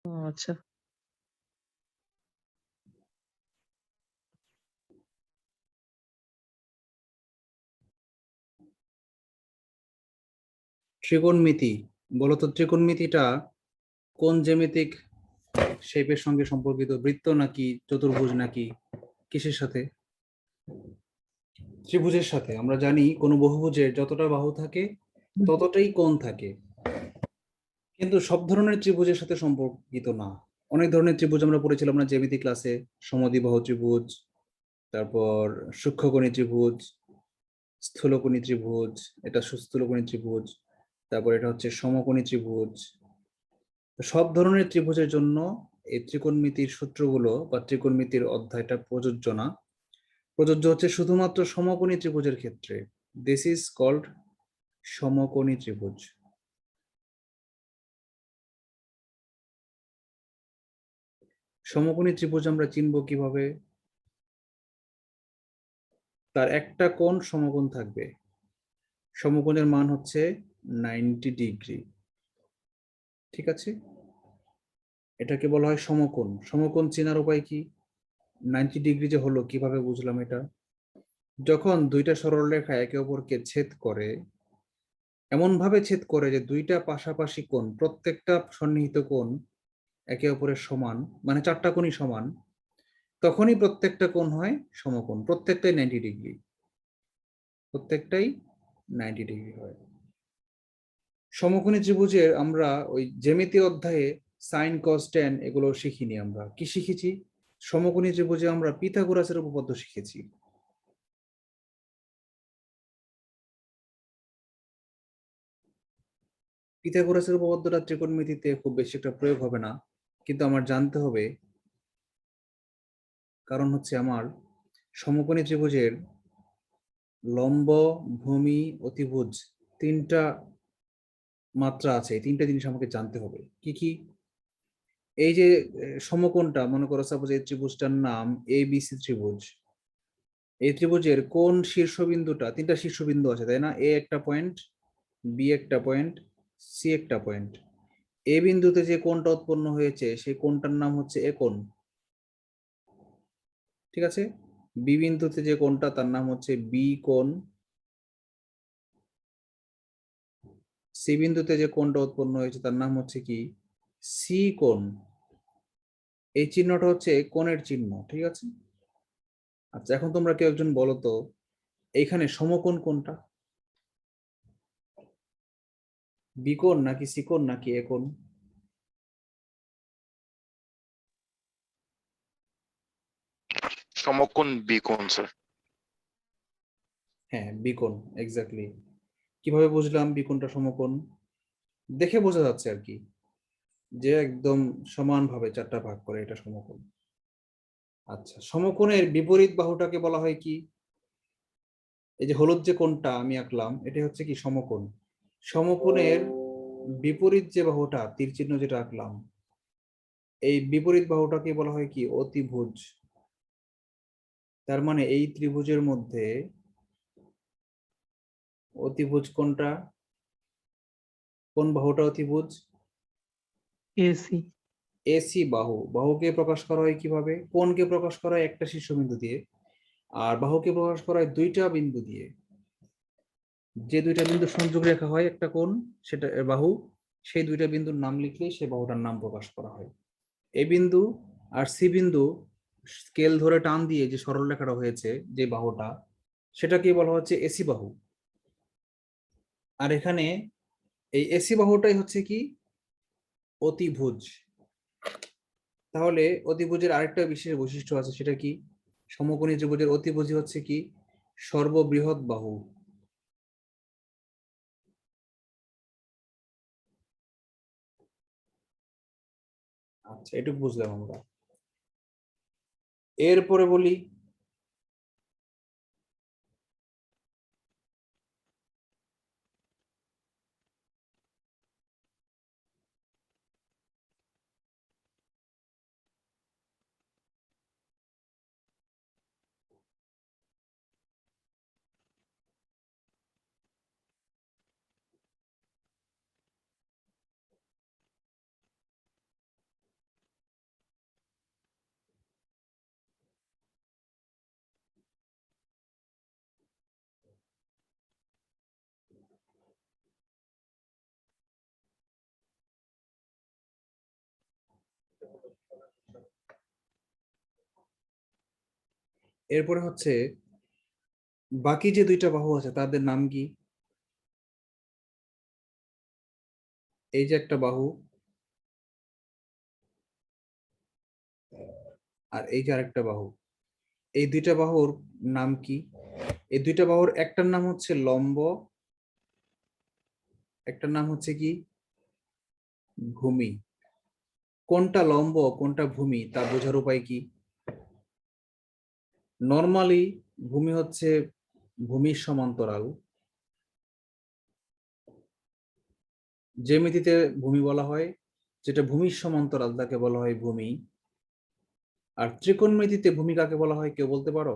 ও আচ্ছা। ত্রিকোণমিতি, বলতো ত্রিকোণমিতিটা কোন জ্যামিতিক শেপের সঙ্গে সম্পর্কিত? বৃত্ত নাকি চতুর্ভুজ নাকি কিসের সাথে? ত্রিভুজের সাথে। আমরা জানি কোনো বহুভুজের যতটা বাহু থাকে ততটাই কোণ থাকে, কিন্তু সব ধরনের ত্রিভুজের সাথে সম্পর্কিত না। অনেক ধরনের ত্রিভুজ আমরা পড়েছিলাম না জ্যামিতি ক্লাসে, সমদ্বিবাহু ত্রিভুজ, তারপর সূক্ষ্মকোণী ত্রিভুজ, স্থূলকোণী ত্রিভুজ, এটা সুস্থূলকোণী ত্রিভুজ, তারপর এটা হচ্ছে সমকোণী ত্রিভুজ। তো সব ধরনের ত্রিভুজের জন্য এই ত্রিকোণমিতির সূত্রগুলো বা ত্রিকোণমিতির অধ্যায়টা প্রযোজ্য না। প্রযোজ্য হচ্ছে শুধুমাত্র সমকোণী ত্রিভুজের ক্ষেত্রে। দিস ইজ কল্ড সমকোণী ত্রিভুজ। সমকোণী ত্রিভুজ আমরা চিনব কিভাবে? তার একটা কোণ সমকোণ থাকবে, সমকোণের মান হচ্ছে 90 ডিগ্রি। ঠিক আছে, এটাকে বলা হয় সমকোণ। সমকোণ চেনার উপায় কি? 90 ডিগ্রি যে হলো কিভাবে বুঝলাম এটা? যখন দুইটা সরলরেখা একে অপরকে ছেদ করে, এমন ভাবে ছেদ করে যে দুইটা পাশাপাশি কোণ, প্রত্যেকটা সন্নিহিত কোণ একে অপরের সমান, মানে চারটা কোণই সমান, তখনই প্রত্যেকটা কোণ হয় সমকোণ। প্রত্যেকটাই 90 ডিগ্রি, প্রত্যেকটাই 90 ডিগ্রি হয়। সমকোণী ত্রিভুজের আমরা ওই জ্যামিতি অধ্যায়ে সাইন কস ট্যান এগুলো শিখিনি। আমরা কি শিখেছি? সমকোণী ত্রিভুজে আমরা পিথাগোরাসের উপপাদ্য শিখেছি। পিথাগোরাসের উপপাদ্যটা ত্রিকোণমিতিতে খুব বেশি একটা প্রয়োগ হবে না, কিন্তু আমার জানতে হবে। কারণ হচ্ছে আমার সমকোণী ত্রিভুজের লম্ব, ভূমি, অতিভুজ তিনটা মাত্রা আছে। এই তিনটা জিনিস আমাকে জানতে হবে। কি কি? এই যে সমকোণটা, মনে করো সাপোজ এই ত্রিভুজটার নাম ABC ত্রিভুজ। এই ত্রিভুজের কোন শীর্ষবিন্দুটা, তিনটা শীর্ষবিন্দু আছে তাই না? এ একটা পয়েন্ট, বি একটা পয়েন্ট, সি একটা পয়েন্ট। এ বিন্দুতে যে কোণটা উৎপন্ন হয়েছে সেই কোণটার নাম হচ্ছে এ কোণ। ঠিক আছে, বি বিন্দুতে যে কোণটা তার নাম হচ্ছে বি কোণ। সি বিন্দুতে যে কোণটা উৎপন্ন হয়েছে তার নাম হচ্ছে কি? সি কোণ। এই চিহ্নটা হচ্ছে কোণের চিহ্ন। ঠিক আছে, আচ্ছা এখন তোমরা কেউ একজন বলো তো, এইখানে সমকোণ কোনটা? বি কোণ নাকি সি কোণ নাকি এ কোণ? সমকোণ বিকোণ স্যার। হ্যাঁ, বি কোণ, এক্স্যাক্টলি। কিভাবে বুঝলাম বি কোণটা সমকোণ? দেখে বোঝা যাচ্ছে আর কি, যে একদম সমানভাবে চারটা ভাগ করে, এটা সমকোণ। আচ্ছা, সমকোণের বিপরীত বাহুটাকে বলা হয় কি? এই যে হলুদ যে কোণটা আমি আঁকলাম, এটা হচ্ছে কি? সমকোণ। সমকোণের বিপরীত যে বাহুটা, তীর চিহ্ন যেটা আঁকলাম, এই বিপরীত বাহুটাকে বলা হয় কি? অতিভুজ। তার মানে এই ত্রিভুজের মধ্যে অতিভুজ কোনটা? কোন বাহুটা অতিভুজ? এসি। এসি বাহু। বাহুকে প্রকাশ করা হয় কিভাবে? কোণকে প্রকাশ করা হয় একটা শীর্ষবিন্দু দিয়ে, আর বাহুকে প্রকাশ করা হয় দুইটা বিন্দু দিয়ে। যে দুইটা বিন্দু সংযোগ রেখা হয় একটা কোণ, সেটা বাহু। সেই দুইটা বিন্দুর নাম লিখলেই সে বাহুটার নাম প্রকাশ করা হয়। এ বিন্দু আর সি বিন্দু স্কেল ধরে টান দিয়ে যে সরল রেখাটা হয়েছে, যে বাহুটা, সেটাকে বলা হচ্ছে এসি বাহু। আর এখানে এই এসি বাহুটাই হচ্ছে কি? অতিভুজ। তাহলে অতিভুজের আরেকটা বিশেষ বৈশিষ্ট্য আছে, সেটা কি? সমকোণী ত্রিভুজের অতিভুজ হচ্ছে কি? সর্ববৃহৎ বাহু। আচ্ছা, এটুকু বুঝলাম আমরা। এরপরে বলি, এরপরে হচ্ছে বাকি যে দুইটা বাহু আছে তাদের নাম কি? এই যে একটা বাহু আর এই যে আরেকটা বাহু, এই দুইটা বাহুর নাম কি? এই দুইটা বাহুর একটার নাম হচ্ছে লম্ব, একটার নাম হচ্ছে কি ভূমি। কোনটা লম্ব কোনটা ভূমি তা বোঝার উপায় কি? নর্মালি ভূমি হচ্ছে ভূমির সমান্তরাল, জ্যামিতিতে ভূমি বলা হয়, যেটা ভূমির সমান্তরাল তাকে বলা হয় ভূমি। আর ত্রিকোণমিতিতে ভূমি কাকে বলা হয় কেউ বলতে পারো?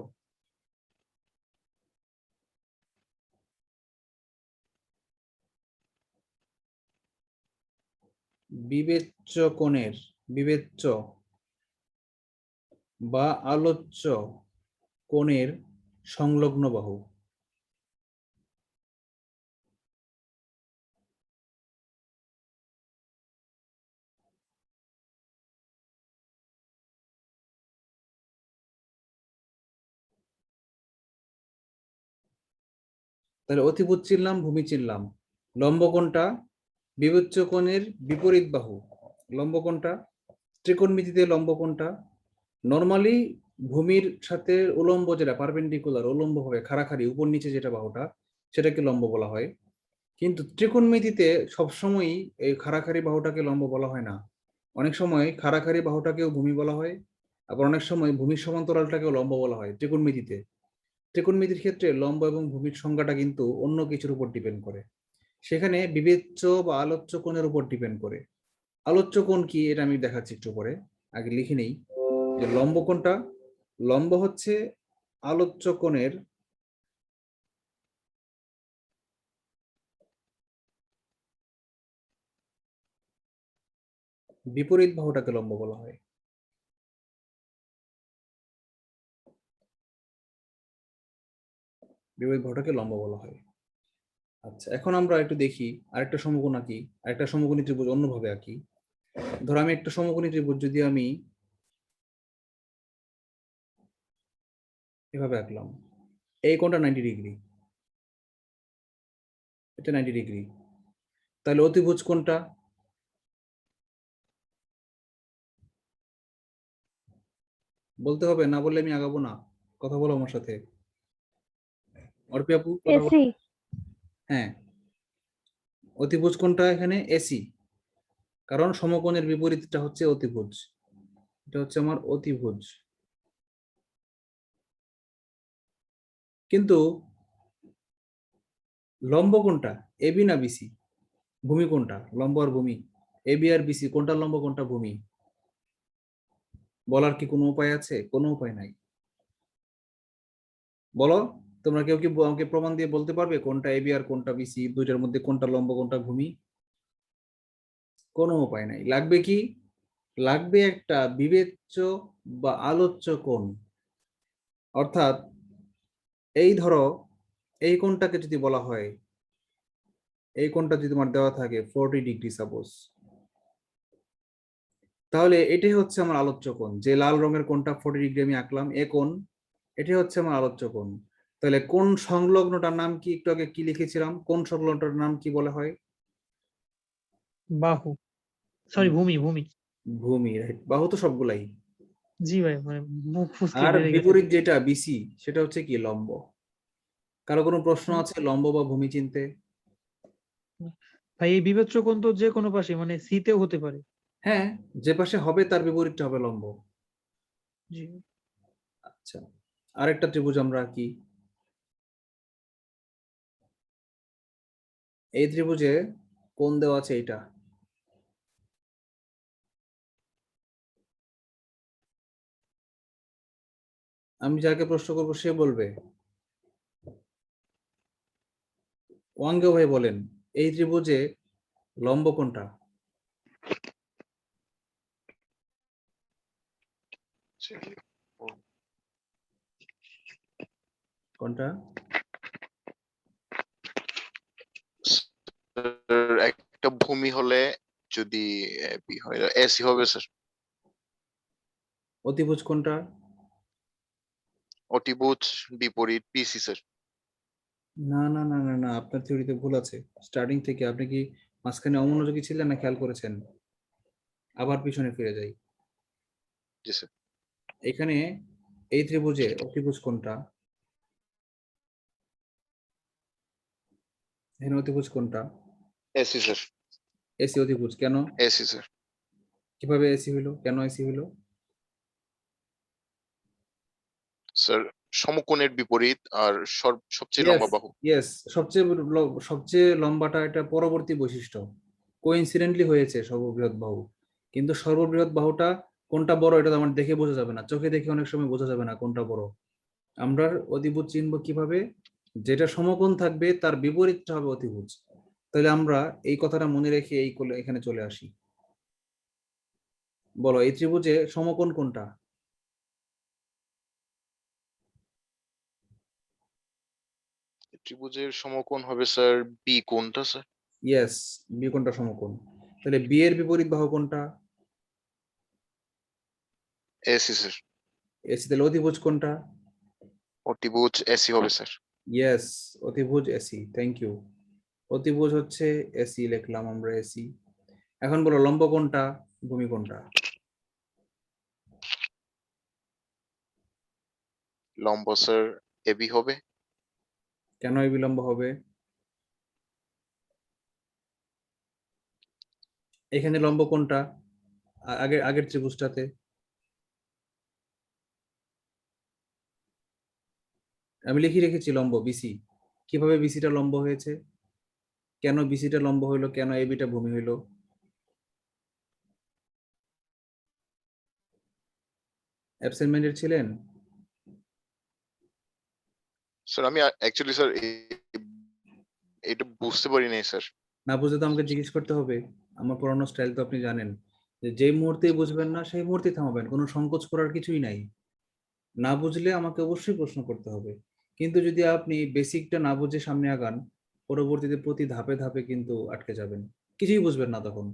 বিবেচ্য কোণের, বিবেচ্য বা আলোচ্য কোণের সংলগ্ন বাহু। তাহলে অতিভুজ চিনলাম, ভূমি চিনলাম। লম্ব কোণটা? বিবেচ্য কোণের বিপরীত বাহু। লম্ব কোণটা? ত্রিকোণমিতিতে লম্ব কোণটা? নর্মালি ভূমির সাথে উলম্ব, যেটা পারপেন্ডিকুলার উলম্ব হবে খাড়াখাড়ি উপর নিচে যেটা বাহুটা, সেটাকে লম্ব বলা হয়। কিন্তু ত্রিকোণমিতিতে সবসময়ই এই খাড়াখাড়ি বাহুটাকে লম্ব বলা হয় না। অনেক সময় খাড়াখাড়ি বাহুটাকেও ভূমি বলা হয়, আবার অনেক সময় ভূমির সমান্তরালটাকেও লম্ব বলা হয় ত্রিকোণমিতিতে। ত্রিকোণমিতির ক্ষেত্রে লম্ব এবং ভূমির সংজ্ঞাটা কিন্তু অন্য কিছুর উপর ডিপেন্ড করে, সেখানে বিবেচ্য বা আলোচ্য কোণের উপর ডিপেন্ড করে। আলোচ্য কোণ কি এটা আমি দেখাচ্ছি একটু পরে, আগে লিখে নেই যে লম্ব কোণটা। লম্ব হচ্ছে আলোচ্য কোণের বিপরীত বাহুটাকে লম্ব বলা হয়। বিপরীত বাহুটাকে লম্ব বলা হয়। আচ্ছা, এখন আমরা একটু দেখি আরেকটা সমকোণ আঁকি, আরেকটা সমকোণী ত্রিভুজ অন্যভাবে আঁকি। ধরো আমি একটা সমকোণী ত্রিভুজ যদি আমি এভাবে আঁকলাম, এই কোণটা 90 ডিগ্রি, এটা 90 ডিগ্রি, তাহলে অতিভুজ কোণটা? বলতে হবে, না বললে আমি আগাবো না। কথা বলো আমার সাথে। অর্পি আপু কথা বলো। এসি। হ্যাঁ, অতিভুজ কোণটা এখানে এসি, কারণ সমকোণের বিপরীতটা হচ্ছে অতিভুজ। এটা হচ্ছে আমার অতিভুজ। কিন্তু লম্ব কোনটা, এবি না বিসি? ভূমি কোনটা, লম্ব আর ভূমি? এবি আর বিসি কোনটা লম্ব কোনটা ভূমি? বলার কি কোনো উপায় আছে? কোনো উপায় নাই। বলো, তোমরা কেউ কি আমাকে প্রমাণ দিয়ে বলতে পারবে কোনটা এবি আর কোনটা বিসি, দুইটার মধ্যে কোনটা লম্ব কোনটা ভূমি? কোনো উপায় নাই। লাগবে কি? লাগবে একটা বিবেচ্য বা আলোচ্য কোণ। অর্থাৎ এই ধরো এই কোণটাকে যদি বলা হয়, এই কোণটা যদি তোমার দেওয়া থাকে 40 ডিগ্রি সাপোজ, তাহলে এটাই হচ্ছে আমার আলোচ্য কোণ। যে লাল রঙের কোণটা 40 ডিগ্রি আমি আঁকলাম, এ কোণ, এটাই হচ্ছে আমার আলোচ্য কোণ। তাহলে কোণ সংলগ্নটার নাম কি? একটু আগে কি লিখেছিলাম? কোণ সংলগ্নটার নাম কি বলা হয়? বাহু, সরি ভূমি, ভূমি। ভূমি, রাইট। বাহু তো সবগুলাই। জি ভাই, মানে মুখ ফুসকে আর বেড়ে গেছে। বিপরীত যেটা বিসি, সেটা হচ্ছে কি লম্ব। কারো কোনো প্রশ্ন আছে লম্ব বা ভূমি চিনতে? ভাই এই বিবেচ্য কোণ তো যে কোনো পাশে, মানে সিতেও হতে পারে। হ্যাঁ, যে পাশে হবে তার বিপরীতটা হবে লম্ব। জি। আচ্ছা, আরেকটা ত্রিভুজ আমরা আঁকি। এই ত্রিভুজে কোণ দেওয়া আছে এইটা। আমি যাকে প্রশ্ন করবো সে বলবে। ওয়াঙ্গে ভাই বলেন, এই ত্রিভুজে লম্ব কোনটা? কোনটা? একটা ভূমি হলে যদি বি হয় এসি হবে স্যার। অতিভুজ কোনটা? অতিভুজ বিপরীত পিসি স্যার। না না না না না, আপনার থিওরিতে ভুল আছে। স্টার্টিং থেকে আপনি কি মাঝখানে অমনোযোগী ছিলেন না খেয়াল করেছেন? আবার পিছনে ফিরে যাই। জি স্যার। এখানে এই ত্রিভুজে অতিভুজ কোনটা? এখানে অতিভুজ কোনটা? AC sir. এসি অতিভুজ। কেন? AC sir. কিভাবে এসি হলো? কেন এসি হলো? স্যার সমকোণের বিপরীত আর সবচেয়ে ইয়েস লম্বা বাহু। ইয়েস, সবচেয়ে লম্বাটা এটা পরবর্তী বৈশিষ্ট্য। কোইন্সিডেন্টলি হয়েছে সর্ববৃহৎ বাহু, কিন্তু সর্ববৃহৎ বাহুটা কোনটা বড় এটা তো আমার দেখে বোঝা যাবে না, চোখে দেখে অনেক সময় বোঝা যাবে না কোনটা বড়। আমরা অতিভুজ চিনব কিভাবে? যেটা সমকোণ থাকবে তার বিপরীতটা হবে অতিভুজ। তাহলে আমরা এই কথাটা মনে রেখে এখানে চলে আসি। বলো, এই ত্রিভুজে সমকোণ কোনটা? ত্রিভুজের সমকোণ হবে স্যার বি কোণটা স্যার। ইয়েস, বি কোনটা সমকোণ। তাহলে বি এর বিপরীত বাহু কোনটা? AC sir. এসি। তাহলে অতিভুজ কোনটা? অতিভুজ এসি হবে স্যার। ইয়েস, অতিভুজ এসি। Thank you. অতিভুজ হচ্ছে এসি, লিখলাম আমরা এসি। এখন বলো লম্ব কোনটা, ভূমি কোনটা? লম্ব স্যার এবি হবে। কেন এই বিলম্ব হবে? এখানে লম্ব কোনটা? আগের ত্রিভুজটাতে আমি লিখে রেখেছি লম্ব বিসি। কিভাবে বিসিটা লম্ব হয়েছে? কেন বিসিটা লম্ব হইলো? কেন এবিটা ভূমি হইলো? অ্যাবসেন্ট মাইন্ডেড ছিলেন? স্যার আমি অ্যাকচুয়ালি স্যার এটা বুঝতে পারি নাই স্যার। না বুঝলে তো আমাকে জিজ্ঞেস করতে হবে। আমার পড়ানোর স্টাইল তো আপনি জানেন, যে যেই মুহূর্তেই বুঝবেন না সেই মুহূর্তেই থামাবেন, কোনো সংকোচ করার কিছুই নাই। না বুঝলে আমাকে অবশ্যই প্রশ্ন করতে হবে। কিন্তু যদি আপনি বেসিকটা না বুঝে সামনে আগান, পরবর্তীতে প্রতি ধাপে ধাপে কিন্তু আটকে যাবেন, কিছুই বুঝবেন না তখন।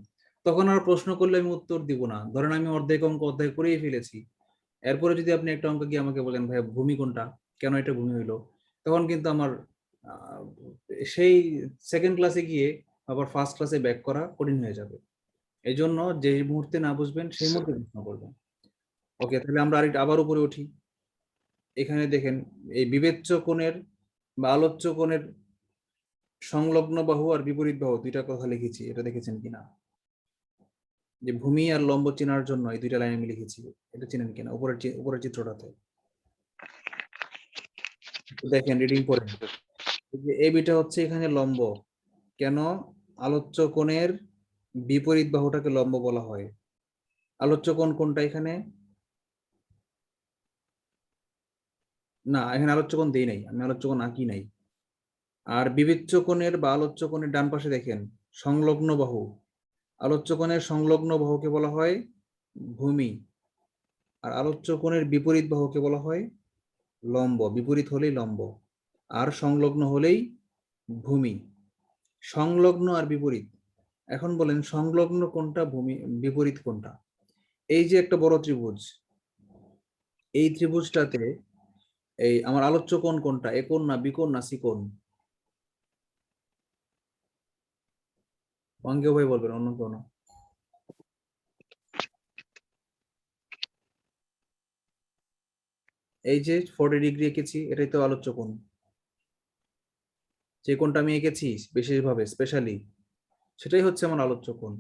তখন আর প্রশ্ন করলে আমি উত্তর দিব না। ধরেন আমি অর্ধেক অঙ্ক অধ্যায় করেই ফেলেছি, এরপরে যদি আপনি একটা অঙ্ক গিয়ে আমাকে বলেন ভাই ভূমি কোনটা, কেন এটা ভূমি হইলো, তখন কিন্তু আমার আহ, সেই সেকেন্ড ক্লাসে গিয়ে আবার ফার্স্ট ক্লাসে ব্যাক করা কঠিন হয়ে যাবে। এই জন্য যে মুহূর্তে না বুঝবেন সেই স্যার মুহূর্তে প্রশ্ন করবেন। ওকে, তাহলে আমরা আবার উপরে উঠি। এখানে দেখেন, এই বিবেচ্য কোণের বা আলোচ্য কোণের সংলগ্ন বাহু আর বিপরীত বাহু দুইটা কথা লিখেছি, এটা দেখেছেন কিনা? যে ভূমি আর লম্ব চেনার জন্য এই দুইটা লাইন আমি লিখেছি, এটা চিনেন কিনা? উপরের চিত্রটাতে দেখেন, রিডিং করেন। এই যে এই বিটা হচ্ছে এখানে লম্ব। কেন? আলোচ্য কোণের বিপরীত বাহুটাকে লম্ব বলা হয়। আলোচ্য কোণ কোনটা এখানে? না, এখানে আলোচ্য কোণ দেই নাই, আমি আলোচ্য কোণ আঁকি নাই। আর বিবেচ্য কোণের বা আলোচ্য কোণের ডান পাশে দেখেন সংলগ্ন বাহু। আলোচ্য কোণের সংলগ্ন বাহুকে বলা হয় ভূমি, আর আলোচ্য কোণের বিপরীত বাহুকে বলা হয় লম্ব। বিপরীত হলেই লম্ব, আর সংলগ্ন হলেই ভূমি। সংলগ্ন আর বিপরীত। এখন বলেন সংলগ্ন কোনটা, ভূমি বিপরীত কোনটা? এই যে একটা বড় ত্রিভুজ, এই ত্রিভুজটাতে এই আমার আলোচ্য কোণ কোনটা? এ কোণ না বি কোণ না সি কোণ? অঙ্কেও ভাই বলবেন, অন্য কেউ না। এই যে 40 ডিগ্রি এঁকেছি, এটাই তো আলোচ্য কোণ। যে কোণটা আমি এঁকেছি বিশেষভাবে স্পেশালি, সেটাই হচ্ছে আমার আলোচ্য কোণ।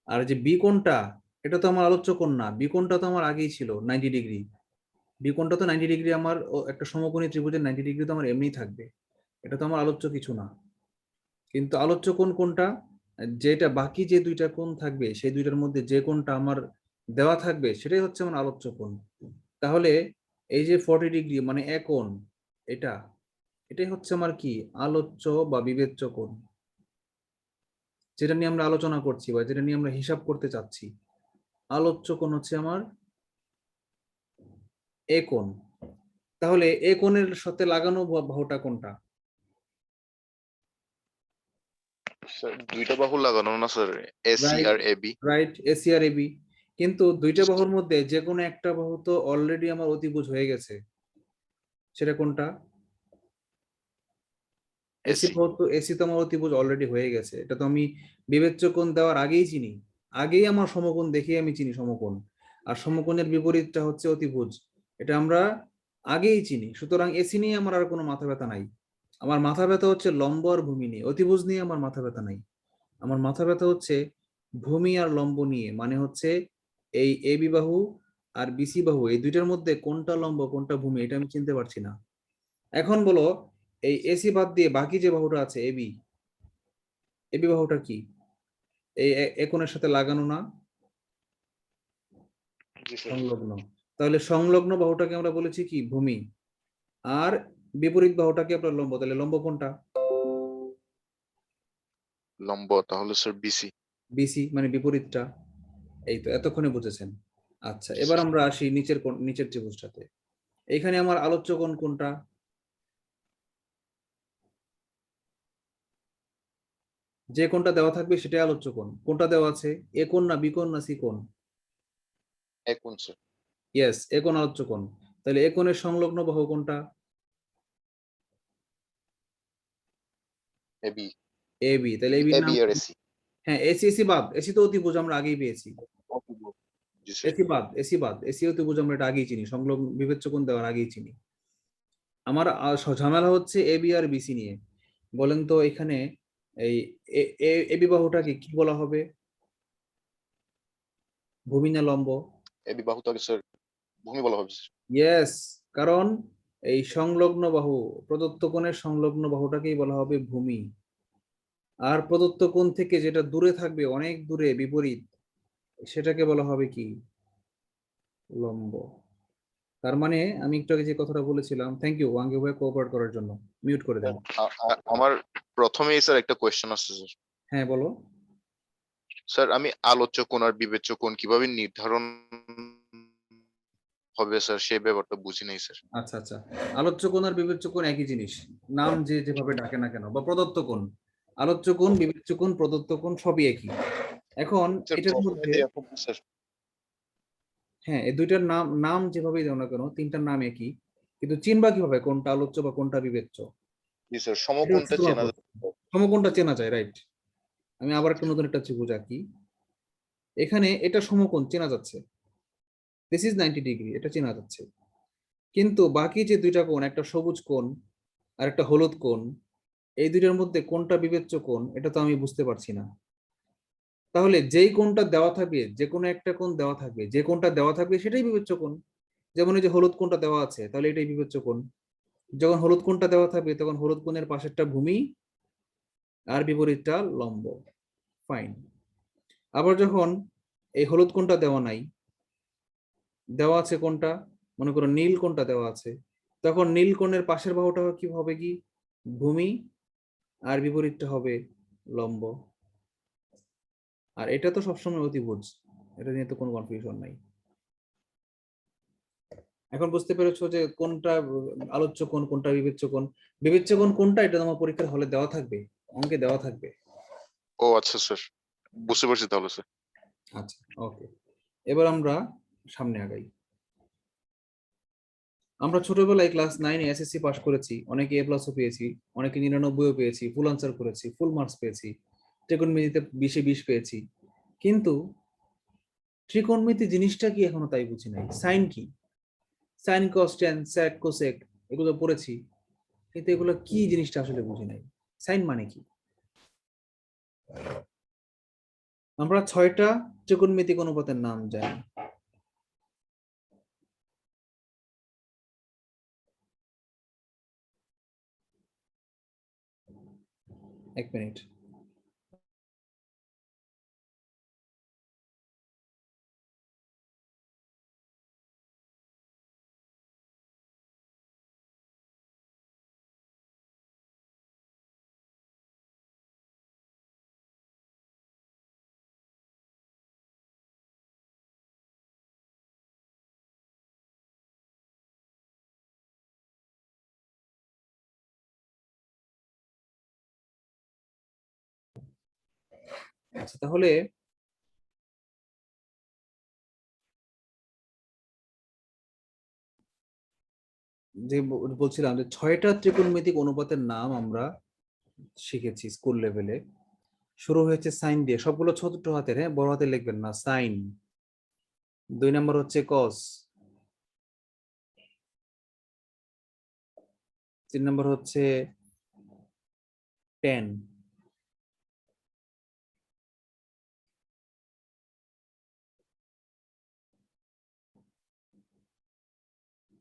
আর যে বি কোণটা, এটা তো আমার আলোচ্য কোণ না, বি কোণটা তো আমার আগেই ছিল 90 ডিগ্রি। বি কোণটা তো 90 ডিগ্রি, আমার একটা সমকোণী ত্রিভুজের 90 ডিগ্রি তো আমার এমনিই থাকবে, এটা তো আমার আলোচ্য কিছু না। কিন্তু আলোচ্য কোণ কোনটা? যেটা বাকি যে দুইটা কোণ থাকবে সেই দুইটার মধ্যে যে কোণটা আমার দেওয়া থাকবে সেটাই হচ্ছে আমার আলোচ্য কোণ। তাহলে এই যে 40 ডিগ্রি মানে এক কোণ, এটা এটাই হচ্ছে আমার কি আলোচ্য বা বিবেচ্য কোণ, যেটা নিয়ে আমরা আলোচনা করছি বা যেটা নিয়ে আমরা হিসাব করতে চাচ্ছি। আলোচ্য কোণ হচ্ছে আমার এ কোণ। তাহলে এ কোণের সাথে লাগানো বাহুটা কোনটা? স্যার দুইটা বাহু লাগানো না স্যার, এসি রাইট, আর এবি। রাইট, এসি আর এবি। কিন্তু দুইটা বাহুর মধ্যে যে কোনো একটা বাহু তো অলরেডি আমার অতিভুজ হয়ে গেছে। সেটা কোনটা? AC AC. বাহু তো, এসি তো আমার অতিভুজ অলরেডি হয়ে গেছে, এটা তো আমি বিবেচ্য কোণ দেওয়ার আগেই চিনি, আগেই আমার সমকোণ দেখেই আমি চিনি সমকোণ। আর সমকোণের বিপরীতটা হচ্ছে অতিভুজ, এটা আমরা আগেই চিনি। সুতরাং এসি নিয়ে আমার আর কোনো মাথা ব্যথা নাই। আমার মাথা ব্যথা হচ্ছে লম্ব আর ভূমি নিয়ে, অতিভুজ নিয়ে আমার মাথা ব্যথা নাই। আমার মাথা ব্যথা হচ্ছে ভূমি আর লম্ব নিয়ে, মানে হচ্ছে এই এবি বাহু আর বিসি বাহু এই দুইটার মধ্যে কোনটা লম্ব কোনটা ভূমি এটা আমি চিনতে পারছি না। এখন বলো, এই এসি বাদ দিয়ে বাকি যে বাহুটা আছে এবি, এবি বাহুটা কি? এই কোণের সাথে লাগানো না? জি স্যার। সংলগ্ন। তাহলে সংলগ্ন বাহুটাকে আমরা বলেছি কি? ভূমি। আর বিপরীত বাহুটাকে আমরা লম্ব। তাহলে লম্ব কোনটা? লম্ব তাহলে স্যার বিসি। বিসি মানে বিপরীতটা। এই তো এতক্ষণে বুঝেছেন। আচ্ছা, জি এবার স্যার। আমরা আসি নিচের ত্রিভুজটাতে। এখানে আমার আলোচ্য কোণ কোনটা? যে কোণটা দেওয়া থাকবে সেটাই আলোচ্য কোণ। কোনটা দেওয়া আছে? এ কোণ না বি কোণ না সি কোণ? কোন স্যার? ইয়েস, এ কোণ আলোচ্য কোণ। তাহলে এ কোণের সংলগ্ন বাহু কোনটা? এবি। A B. তাহলে এ বির নাম এবি আর কি? এসি। হ্যাঁ, এসি, এসি বাদ, এসি তো অতিভুজ আমরা আগেই পেয়েছি। জি স্যার। এসি বাদ, এসি বাদ, এসি অতিভুজ আমরা এটা আগেই চিনি, সংলগ্ন বিবেচ্য কোণ দেওয়ার আগেই চিনি। আমার ঝামেলা হচ্ছে এ বি আর বিসি নিয়ে। বলেন তো এখানে এই এ বি বাহুটাকে কি বলা হবে? ভূমি না লম্ব? এবি বাহু তাকে স্যার ভূমি বলা হবে স্যার। ইয়েস, কারণ এই সংলগ্ন বাহু, প্রদত্ত কোণের সংলগ্ন বাহুটাকেই বলা হবে ভূমি। আর প্রদত্ত কোণ থেকে যেটা দূরে থাকবে, অনেক দূরে বিপরীত, সেটাকে বলা হবে কি? লম্ব। তার মানে আমি একটু আগে যে কথাটা বলেছিলাম, থ্যাংক ইউ ওয়াঙ্গে ভাই কোঅপারেট করার জন্য। মিউট করে দেন। আমার প্রথমেই স্যার একটা কোয়েশ্চেন আছে স্যার। হ্যাঁ বলো। স্যার আমি আলোচ্য কোণ আর বিবেচ্য কোণ কিভাবে নির্ধারণ হবে স্যার সেই ব্যাপারটা বুঝি নাই স্যার। আচ্ছা আচ্ছা, আলোচ্য কোণ আর বিবেচ্য কোণ একই জিনিস, নাম যে যেভাবে ডাকে না কেন, বা প্রদত্ত কোণ। আলোচ্য কোণ, বিবেচ্য কোণ, প্রদত্ত কোণ সবই একই। এখন স্যার এটার প্রথমে মধ্যে, দেয়া থাকবে স্যার। হ্যাঁ এই দুইটার নাম, নাম যেভাবেই দাও না কেন, তিনটার নাম একই, কিন্তু চিনবা কিভাবে কোনটা আলোচ্য বা কোনটা বিবেচ্য? জি স্যার এটা হচ্ছে সমকোণটা তোমার চেনা প্রশ্ন। যাবে। সমকোণটা চেনা যায়, রাইট। আমি আবার একটা নতুন একটা ত্রিভুজ আঁকি। এখানে এটা সমকোণ চেনা যাচ্ছে, দিস ইজ 90 ডিগ্রি, এটা চেনা যাচ্ছে। কিন্তু বাকি যে দুইটা কোণ, একটা সবুজ কোণ আর একটা হলুদ কোণ, এই দুইটার মধ্যে কোনটা বিবেচ্য কোণ এটা তো আমি বুঝতে পারছি না। তাহলে যেই কোণটা দেওয়া থাকবে, যে কোনো একটা কোণ দেওয়া থাকবে, যে কোণটা দেওয়া থাকবে সেটাই বিবেচ্য কোণ। যেমন এই যে হলুদ কোণটা দেওয়া আছে, তাহলে এটাই বিবেচ্য কোণ। যখন হলুদ কোণটা দেওয়া থাকবে তখন হলুদ কোণের পাশেরটা ভূমি আর বিপরীতটা লম্ব। ফাইন। আবার যখন এই হলুদ কোণটা দেওয়া নাই, দেওয়া আছে কোনটা, মনে করো নীল কোণটা দেওয়া আছে, তখন নীল কোণের পাশের বাহুটা কি হবে? কি? ভূমি। আর বিপরীতটা হবে লম্ব। আর এটা তো সবসময় অতিভুজ, এটা নিয়ে তো কোনো কনফিউশন নাই। এখন বুঝতে পেরেছো যে কোনটা আলোচ্য কোণ কোনটা বিবেচ্য কোণ? বিবেচ্য কোণ কোনটা এটা তোমার পরীক্ষার হলে দেওয়া থাকবে, অঙ্কে দেওয়া থাকবে। ও আচ্ছা স্যার, বুঝতে পারছি তাহলে স্যার। আচ্ছা, ওকে। এবার আমরা সামনে আগাই। আমরা ছোটবেলায় ক্লাস 9 এসএসসি পাস করেছি, অনেকে A+ও পেয়েছি, অনেকে 99ও পেয়েছি, ফুল আনসার করেছি, ফুল মার্কস পেয়েছি, ত্রিকোণমিতিতে 20-এ 20 পেয়েছি। কিন্তু ত্রিকোণমিতি জিনিসটা কি এখনো তাই বুঝি নাই। সাইন কি? Sine cos tan sec cosec এগুলো পড়েছি, কিন্তু এগুলো কি জিনিসটা আসলে বুঝি নাই। সাইন মানে কি? আমরা 6টা ত্রিকোণমিতিক অনুপাতের নাম জানি। এক মিনিট। আচ্ছা, তাহলে যে বলছিলাম যে 6টা ত্রিকোণমিতিক অনুপাতের নাম আমরা শিখেছি স্কুল লেভেলে। শুরু হয়েছে সাইন দিয়ে, সবগুলো ছোট হাতের, হ্যাঁ, বড় হাতে লিখবেন না। সাইন, 2 নম্বর হচ্ছে কস, 3 নম্বর হচ্ছে টেন,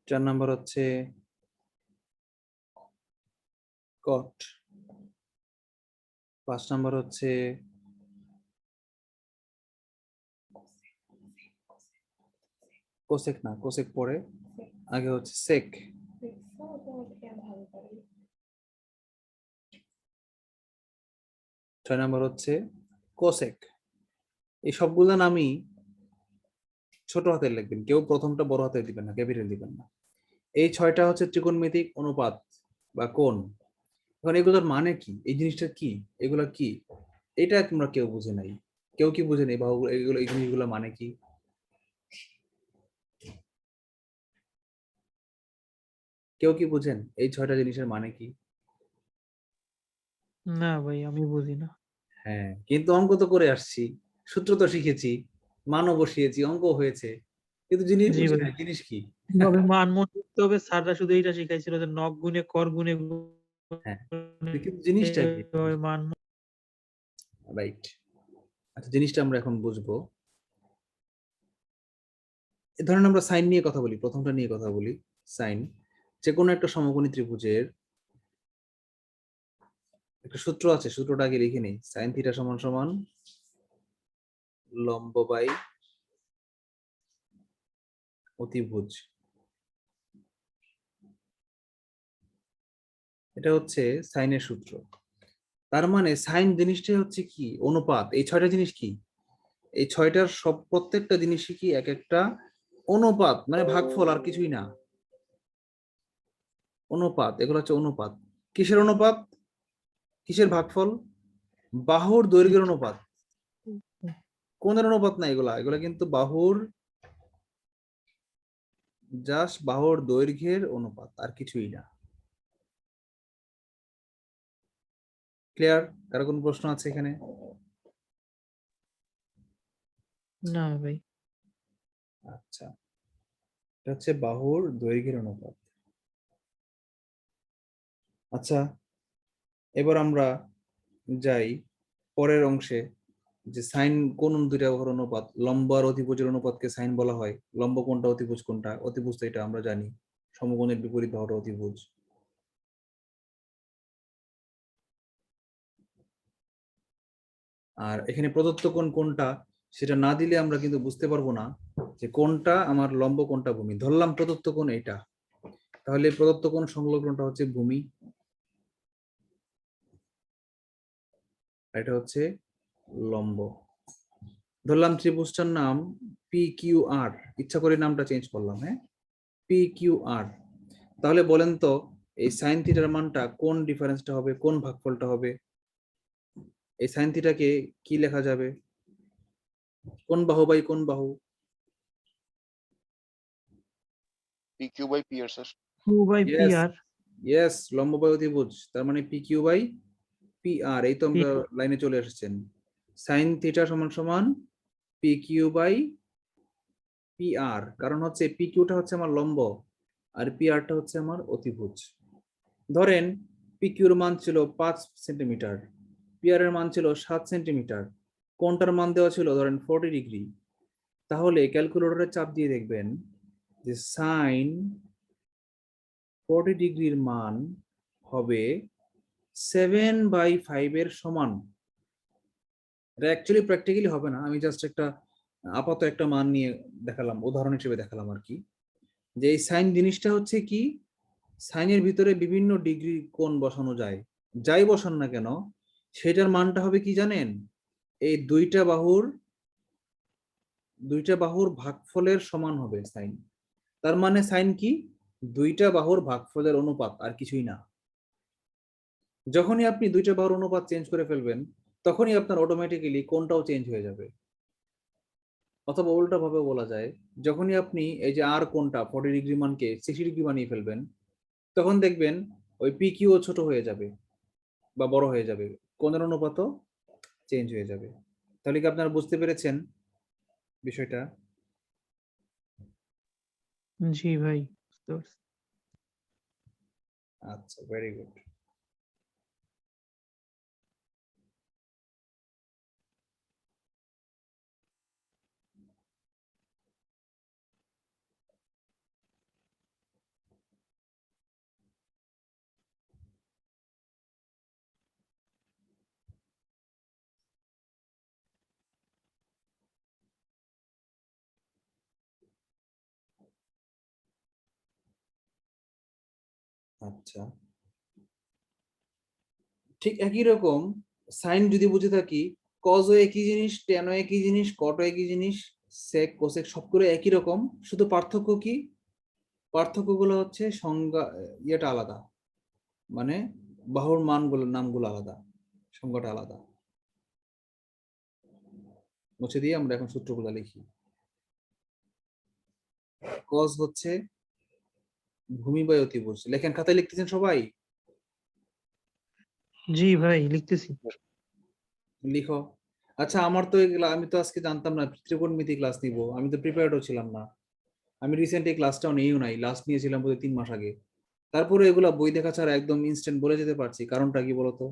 4 নম্বর হচ্ছে কট, 5 নম্বর হচ্ছে কোসেক, না কোসেক পরে, আগে হচ্ছে সেক, 6 নম্বর হচ্ছে কোসেক। এই সবগুলো নামই ছোট হাতে লিখবেন, কেউ প্রথমটা বড় হাতে দিবেন না, ক্যাপিটাল দিবেন না। এই 6টা হচ্ছে ত্রিকোণমিতিক অনুপাত বা কোণ। এখন এগুলোর মানে কি, এই জিনিসটা কি, এগুলা কি, এটা তোমরা কেউ বুঝে নাই। কেউ কি বুঝে নেই বাহুগুলো, এগুলো এই জিনিসগুলো মানে কি? কেউ কি বুঝেন এই 6টা জিনিসের মানে কি? না ভাই, আমি বুঝি না। হ্যাঁ, কিন্তু অঙ্ক তো করে আসছি, সূত্র তো শিখেছি, মানও বসিয়েছি, অঙ্ক হয়েছে, কিন্তু জিনিস জি বুঝি ভাই, না, জিনিস কি? তবে মান মনে করতে হবে। স্যাররা শুধু এইটা শিখাইছিল যে নখ গুণে কর গুণে হ্যাঁ, কিন্তু জিনিসটা কি? এইভাবে মান। রাইট। আচ্ছা, জিনিসটা আমরা এখন বুঝবো। ধরেন আমরা সাইন নিয়ে কথা বলি, প্রথমটা নিয়ে কথা বলি। সাইন, যে কোনো একটা সমকোণী ত্রিভুজের একটা সূত্র আছে, সূত্রটা আগে লিখে নিই। সাইন থিটা সমান সমান লম্ব বাই অতিভুজ। এটা হচ্ছে সাইনের সূত্র। তার মানে সাইন জিনিসটাই হচ্ছে কি, অনুপাত। এই 6টা জিনিস কি, এই 6টার সব প্রত্যেকটা জিনিসই কি এক একটা অনুপাত, মানে ভাগফল, আর কিছুই না। অনুপাত, এগুলো হচ্ছে অনুপাত। কিসের অনুপাত, কিসের ভাগফল? বাহুর দৈর্ঘ্যের অনুপাত। কোণের অনুপাত না, এগুলা এগুলা কিন্তু বাহুর, জাস্ট বাহুর দৈর্ঘ্যের অনুপাত, আর কিছুই না। ক্লিয়ার? কারো কোনো প্রশ্ন আছে এখানে? না ভাই। আচ্ছা, এটা হচ্ছে বাহুর দৈর্ঘ্যের অনুপাত। আচ্ছা, এবার আমরা যাই পরের অংশে, যে সাইন কোন দুইটা বাহুর অনুপাত, লম্ব আর অতিভুজের অনুপাতকে সাইন বলা হয়। লম্ব কোনটা, অতিভুজ কোনটা? অতিভুজ তো এটা আমরা জানি, সমকোণের বিপরীত বাহুটা অতিভুজ। আর এখানে প্রদত্ত কোণ কোনটা সেটা না দিলে আমরা কিন্তু বুঝতে পারবো না যে কোনটা আমার লম্ব, কোনটা ভূমি। ধরলাম প্রদত্ত কোণ এটা, তাহলে প্রদত্ত কোণ সংলগ্নটা হচ্ছে ভূমি, এটা হচ্ছে লম্ব। ধরলাম ত্রিভুজটার নাম পি কিউ আর, ইচ্ছা করে নামটা চেঞ্জ করলাম, হ্যাঁ, পি কিউ আর। তাহলে বলেন তো এই সাইন থিটার মানটা কোন ডিফারেন্সটা হবে, কোন ভাগফলটা হবে? এই সাইন থিটাকে কি লেখা যাবে, কোন বাহু বাই কোন বাহু? PQ by PR sir. Q by P yes, R. Yes, লম্ব বাই অতিভুজ, তার মানে P Q by P R. এই তো আমরা লাইনে চলে এসেছেন। সাইন থিটা সমান সমান পি কিউ বাই পি আর, কারণ হচ্ছে পি কিউটা হচ্ছে আমার লম্ব, আর পি আরটা হচ্ছে আমার অতিভুজ। ধরেন পি কিউর মান ছিল 5 সেন্টিমিটার, পি আর এর মান ছিল 7 সেন্টিমিটার, কোনটার মান দেওয়া ছিল ধরেন 40 ডিগ্রি। তাহলে ক্যালকুলেটরে চাপ দিয়ে দেখবেন যে সাইন 40 ডিগ্রির মান হবে 7/5 এর সমান। এটা অ্যাকচুয়ালি প্র্যাকটিক্যালি হবে না, আমি জাস্ট একটা আপাতত একটা মান নিয়ে দেখালাম, উদাহরণ হিসেবে দেখালাম আর কি। যে এই সাইন জিনিসটা হচ্ছে কি, সাইনের ভিতরে বিভিন্ন ডিগ্রি কোণ বসানো যায়, যাই বসান না কেন সেটার মানটা হবে কি জানেন, এই দুইটা বাহুর ভাগফলের সমান হবে সাইন। তার মানে সাইন কি, দুইটা বাহুর ভাগফলের অনুপাত, আর কিছুই না। যখনই আপনি দুইটা বাহুর অনুপাত চেঞ্জ করে ফেলবেন, তখনই আপনার অটোমেটিক্যালি কোণটাও চেঞ্জ হয়ে যাবে। অথবা উল্টা ভাবে বলা যায়, যখনই আপনি এই যে আর কোণটা 40 ডিগ্রি মানকে 60 ডিগ্রি বানিয়ে ফেলবেন, তখন দেখবেন ওই পি কিউ ছোট হয়ে যাবে বা বড় হয়ে যাবে, কোণের অনুপাতও চেঞ্জ হয়ে যাবে। তাহলে কি আপনারা বুঝতে পেরেছেন বিষয়টা? জি ভাই, বুঝতে পারছি। আচ্ছা, ভেরি গুড। আচ্ছা, ঠিক একই রকম সাইন যদি বুঝে থাকি, কজও একই জিনিস, টেনও একই জিনিস, কটও একই জিনিস, সেক কোসেক সবগুলো একই রকম, শুধু পার্থক্য কি? পার্থক্যগুলো হচ্ছে সংজ্ঞা, ইয়েটা আলাদা, মানে বাহুর মানগুলো, নামগুলো আলাদা, সংজ্ঞাটা আলাদা। মুছে দিয়ে আমরা এখন সূত্রগুলো লিখি। কজ হচ্ছে ভূমি বাই অতিভুজ। লেখেন, খাতায় লিখতেছেন সবাই? জি ভাই, লিখতেছি। লিখো। আচ্ছা, আমার তো এগুলা আমি তো আজকে জানতাম না ত্রিকোণমিতি ক্লাস নিব, আমি তো প্রিপেয়ার্ডও ছিলাম না। আমি রিসেন্ট এই ক্লাসটাও নিয়েও নাই, লাস্ট নিয়েছিলাম বোধহয় 3 মাস আগে। তারপরে এগুলা বই দেখা ছাড়া একদম ইনস্ট্যান্ট বলে যেতে পারছি, কারণটা কি বলতো?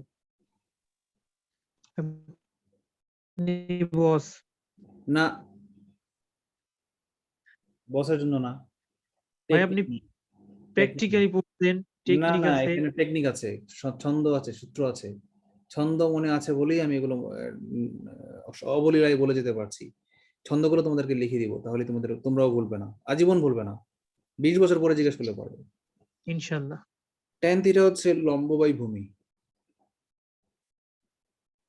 বস। না, বসের জন্য না, ভাই আপনি টেকনিক। টেকনিক প্র্যাকটিক্যালি পড়ছেন, না, টেকনিক না, আছে। এখানে টেকনিক আছে, ছন্দ আছে, সূত্র আছে। ছন্দ মনে আছে বলেই আমি এগুলো অবলীলায় বলে যেতে পারছি। ছন্দগুলো তোমাদেরকে লিখে দিব, তাহলে তোমরাও ভুলবে না, আজীবন ভুলবে না, 20 বছর পরে জিজ্ঞেস করলে পারবে। ইনশাল্লাহ। ট্যান থিটা হচ্ছে লম্ব বাই ভূমি।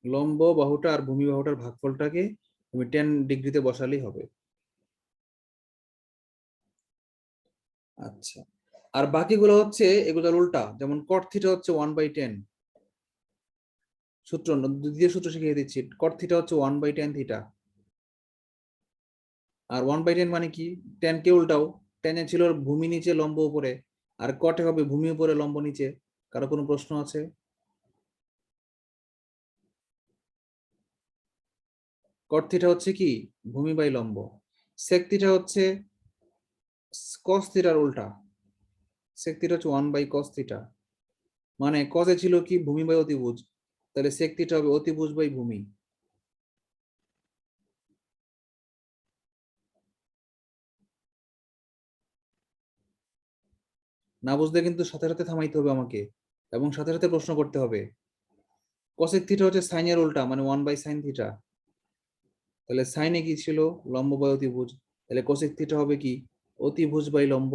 লম্ব বাহুটা আর ভূমি বাহুটার ভাগফলটাকে তুমি 10 ডিগ্রিতে বসালেই হবে। আচ্ছা, আর বাকিগুলো হচ্ছে এগুলোর উল্টা, যেমন কট থিটা হচ্ছে 1/10। সূত্র, দ্বিতীয় সূত্র শিখিয়ে দিচ্ছি। কট থিটা হচ্ছে 1/10 থিটা। আর 1/10 মানে কি? 10 কে উল্টাও, 10 ছিল ভূমি নিচে লম্ব উপরে, আর কটে হবে ভূমি উপরে লম্ব নিচে। কারো কোনো প্রশ্ন আছে? কট থিটা হচ্ছে কি? ভূমি বাই লম্ব। সেক থিটা হচ্ছে কস থিটার উল্টা। সেক থিটা হচ্ছে 1/cos থিটা। মানে কসে ছিল কি? ভূমি বাই অতিভুজ, তাহলে সেক থিটা হবে অতিভুজ বাই ভূমি। না বুঝলে কিন্তু সাথে সাথে থামাইতে হবে আমাকে, এবং সাথে সাথে প্রশ্ন করতে হবে। কসেক থিটা হচ্ছে সাইনের উল্টা, মানে 1/sin থিটা। তাহলে সাইনে কি ছিল? লম্ব বাই অতিভুজ। তাহলে কোসেক থিটা হবে কি? অতিভুজ বাই লম্ব।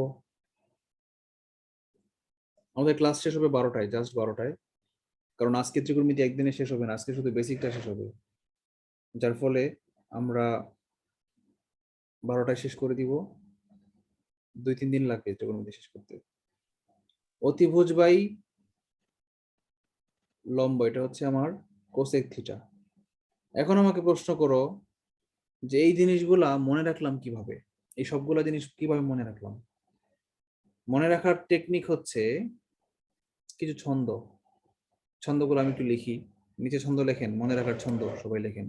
আমাদের ক্লাস শেষ হবে 12টায়, জাস্ট 12টায়, কারণ আজকে ত্রিকোণমিতি একদিনে শেষ হবে না, আজকে শুধু বেসিকটা শেষ হবে, যার ফলে আমরা 12টায় শেষ করে দিব। 2-3 দিন লাগবে ত্রিকোণমিতি শেষ করতে। অতিভুজ বাই লম্ব, এটা হচ্ছে আমার কোসেক থিটা। এখন আমাকে প্রশ্ন করো যে এই জিনিসগুলা মনে রাখলাম কিভাবে, এই সবগুলা জিনিস কিভাবে মনে রাখলাম? মনে রাখার টেকনিক হচ্ছে কিছু ছন্দ। ছন্দগুলো আমি একটু লিখি, নিচে ছন্দ লেখেন, মনে রাখার ছন্দ সবাই লেখেন।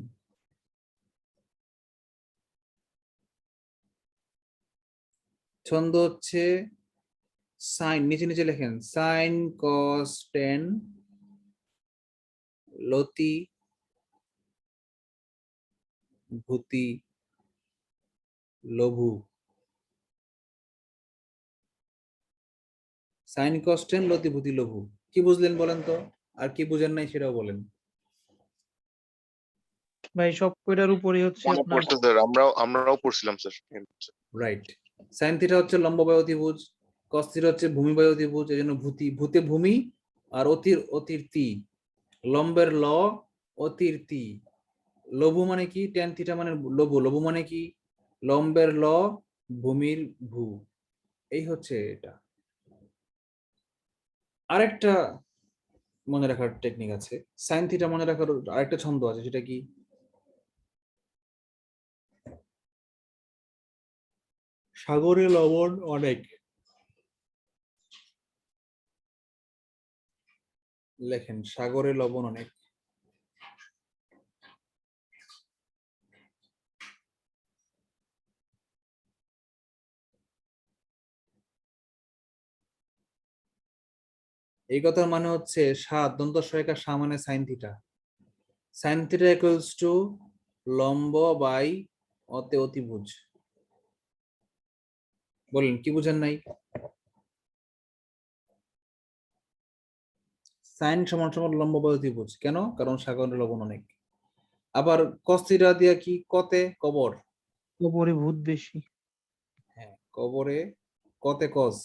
ছন্দ হচ্ছে সাইন, নিচে নিচে লেখেন, সাইন কস টেন লতি ভূতি লঘু। সাইন কস টেন লতি ভূতি লঘু। কি বুঝলেন বলেন তো? আর কি বুঝেন নাই সেটাও বলেন। ভাই সব কয়টার উপরে হচ্ছে মনে আপনার পড়ছে স্যার, আমরাও পড়ছিলাম স্যার। রাইট। সাইন থিটা হচ্ছে লম্ব বাই অতিভুজ, কস থিটা হচ্ছে ভূমি বাই অতিভুজ, এই জন্য ভূতি, ভূতে ভূমি, আর অতির তি, লম্বের ল, অতির তি। লঘু মানে কি? ট্যান থিটা মানে লঘু, লঘু মানে কি? লম্বের ল, ভূমির ভূ। এই হচ্ছে এটা। আরেকটা মনে রাখার টেকনিক আছে, সাইন থিটা মনে রাখার আরেকটা ছন্দ আছে, সেটা কি? সাগরে লবণ অনেক। লেখেন সাগরে লবণ অনেক। এই কথার মানে হচ্ছে দন্ত সহায়িকা মানে sine theta. Sine theta equals to লম্ব বাই অতিভুজ। বলেন কি বুঝেন নাই? সাইন সমান সমান লম্ব বাই অতিভুজ। কেন? কারণ সাগরে লবণ অনেক। আবার কস থিটা দিয়া কি? কতে কবর। কবরে ভূত বেশি। হ্যাঁ, কবরে কতে কস,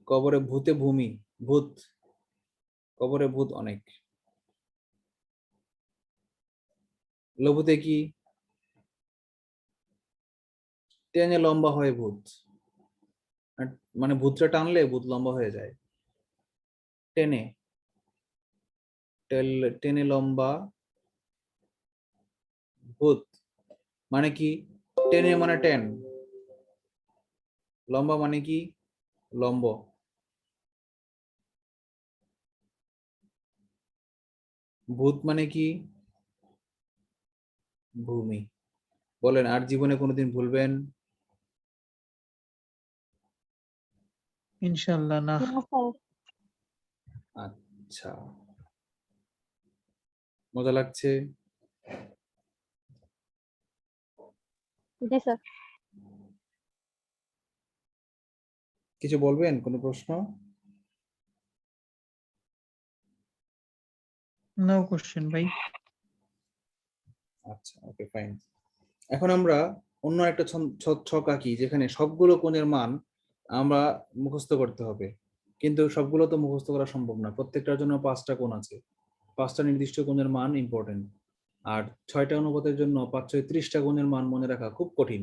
কবরে ভূতে ভূমি, ভূত, কবরে ভূত অনেক। লঘুতে কি? টেনে লম্বা হয় ভূত, মানে ভূতটা টানলে ভূত লম্বা হয়ে যায়। টেনে, টেনে লম্বা ভূত মানে কি? টেনে মানে টেন, লম্বা মানে কি? লম্ব। ভূত মানে কি? ভূমি। বলেন আর জীবনে কোনোদিন ভুলবেন? ইনশাল্লাহ না। না স্যার। আচ্ছা, মজা লাগছে? জি স্যার। কিছু বলবেন? কোনো প্রশ্ন? নো কোশ্চেন ভাই। আচ্ছা, ওকে ফাইন। এখন আমরা অন্য একটা ছক আঁকি যেখানে সবগুলো কোণের মান আমরা মুখস্থ করতে হবে, কিন্তু সবগুলো তো মুখস্থ করা সম্ভব না। প্রত্যেকটার জন্য 5টা কোণ আছে, 5টা নির্দিষ্ট কোণের মান ইম্পর্টেন্ট। আর 6টা অনুপাতের জন্য 5 × 30টা কোণের মান মনে রাখা খুব কঠিন।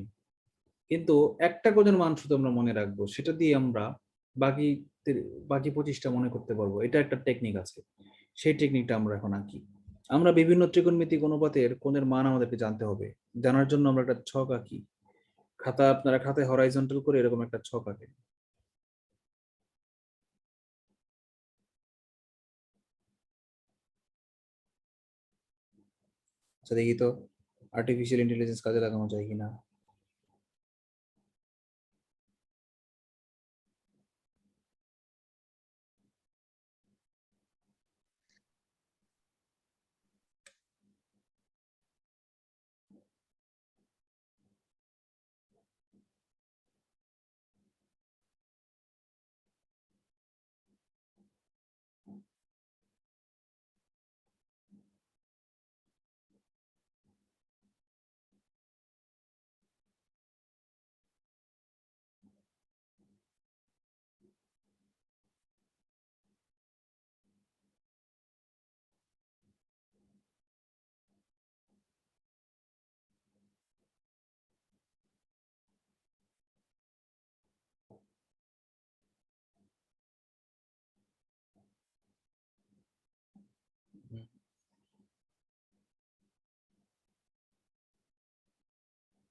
কিন্তু একটা কোণের মান শুধু আমরা মনে রাখবো, সেটা দিয়ে আমরা বাকি বাকি 25টা মনে করতে পারবো। এটা একটা টেকনিক আছে, সেই টেকনিকটা আমরা এখন আঁকি। আমরা বিভিন্ন ত্রিকোণমিতিক অনুপাতের কোণের মান আমাদেরকে জানতে হবে। জানার জন্য আমরা একটা ছক আঁকি। আপনারা খাতায় হরাইজন্টাল করে এরকম একটা ছক আঁকেন। আচ্ছা দেখি তো আর্টিফিশিয়াল ইন্টেলিজেন্স কাজে লাগানো যায় কিনা।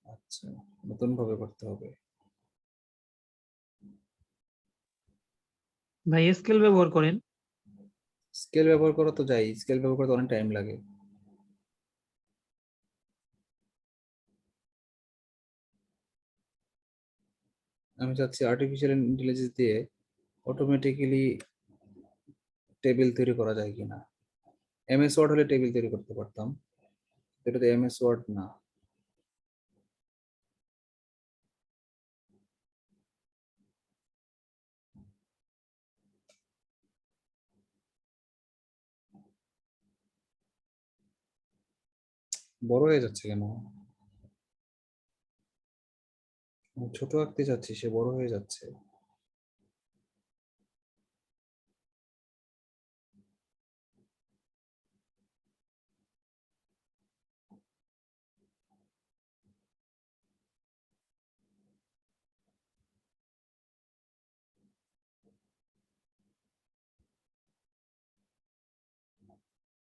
আচ্ছা, নতুন ভাবে করতে হবে। ভাই স্কেল ব্যবহার করেন। স্কেল ব্যবহার করা তো যাই, স্কেল ব্যবহার করতে অনেক টাইম লাগে। আমি চাচ্ছি আর্টিফিশিয়াল ইন্টেলিজেন্স দিয়ে অটোমেটিক্যালি টেবিল তৈরি করা যায় কিনা। এমএস ওয়ার্ড হলে টেবিল তৈরি করতে পারতাম, এটা তো এমএস ওয়ার্ড না। বড় হয়ে যাচ্ছে কেন? আমি ছোট আঁকতে চাচ্ছি, সে বড় হয়ে যাচ্ছে।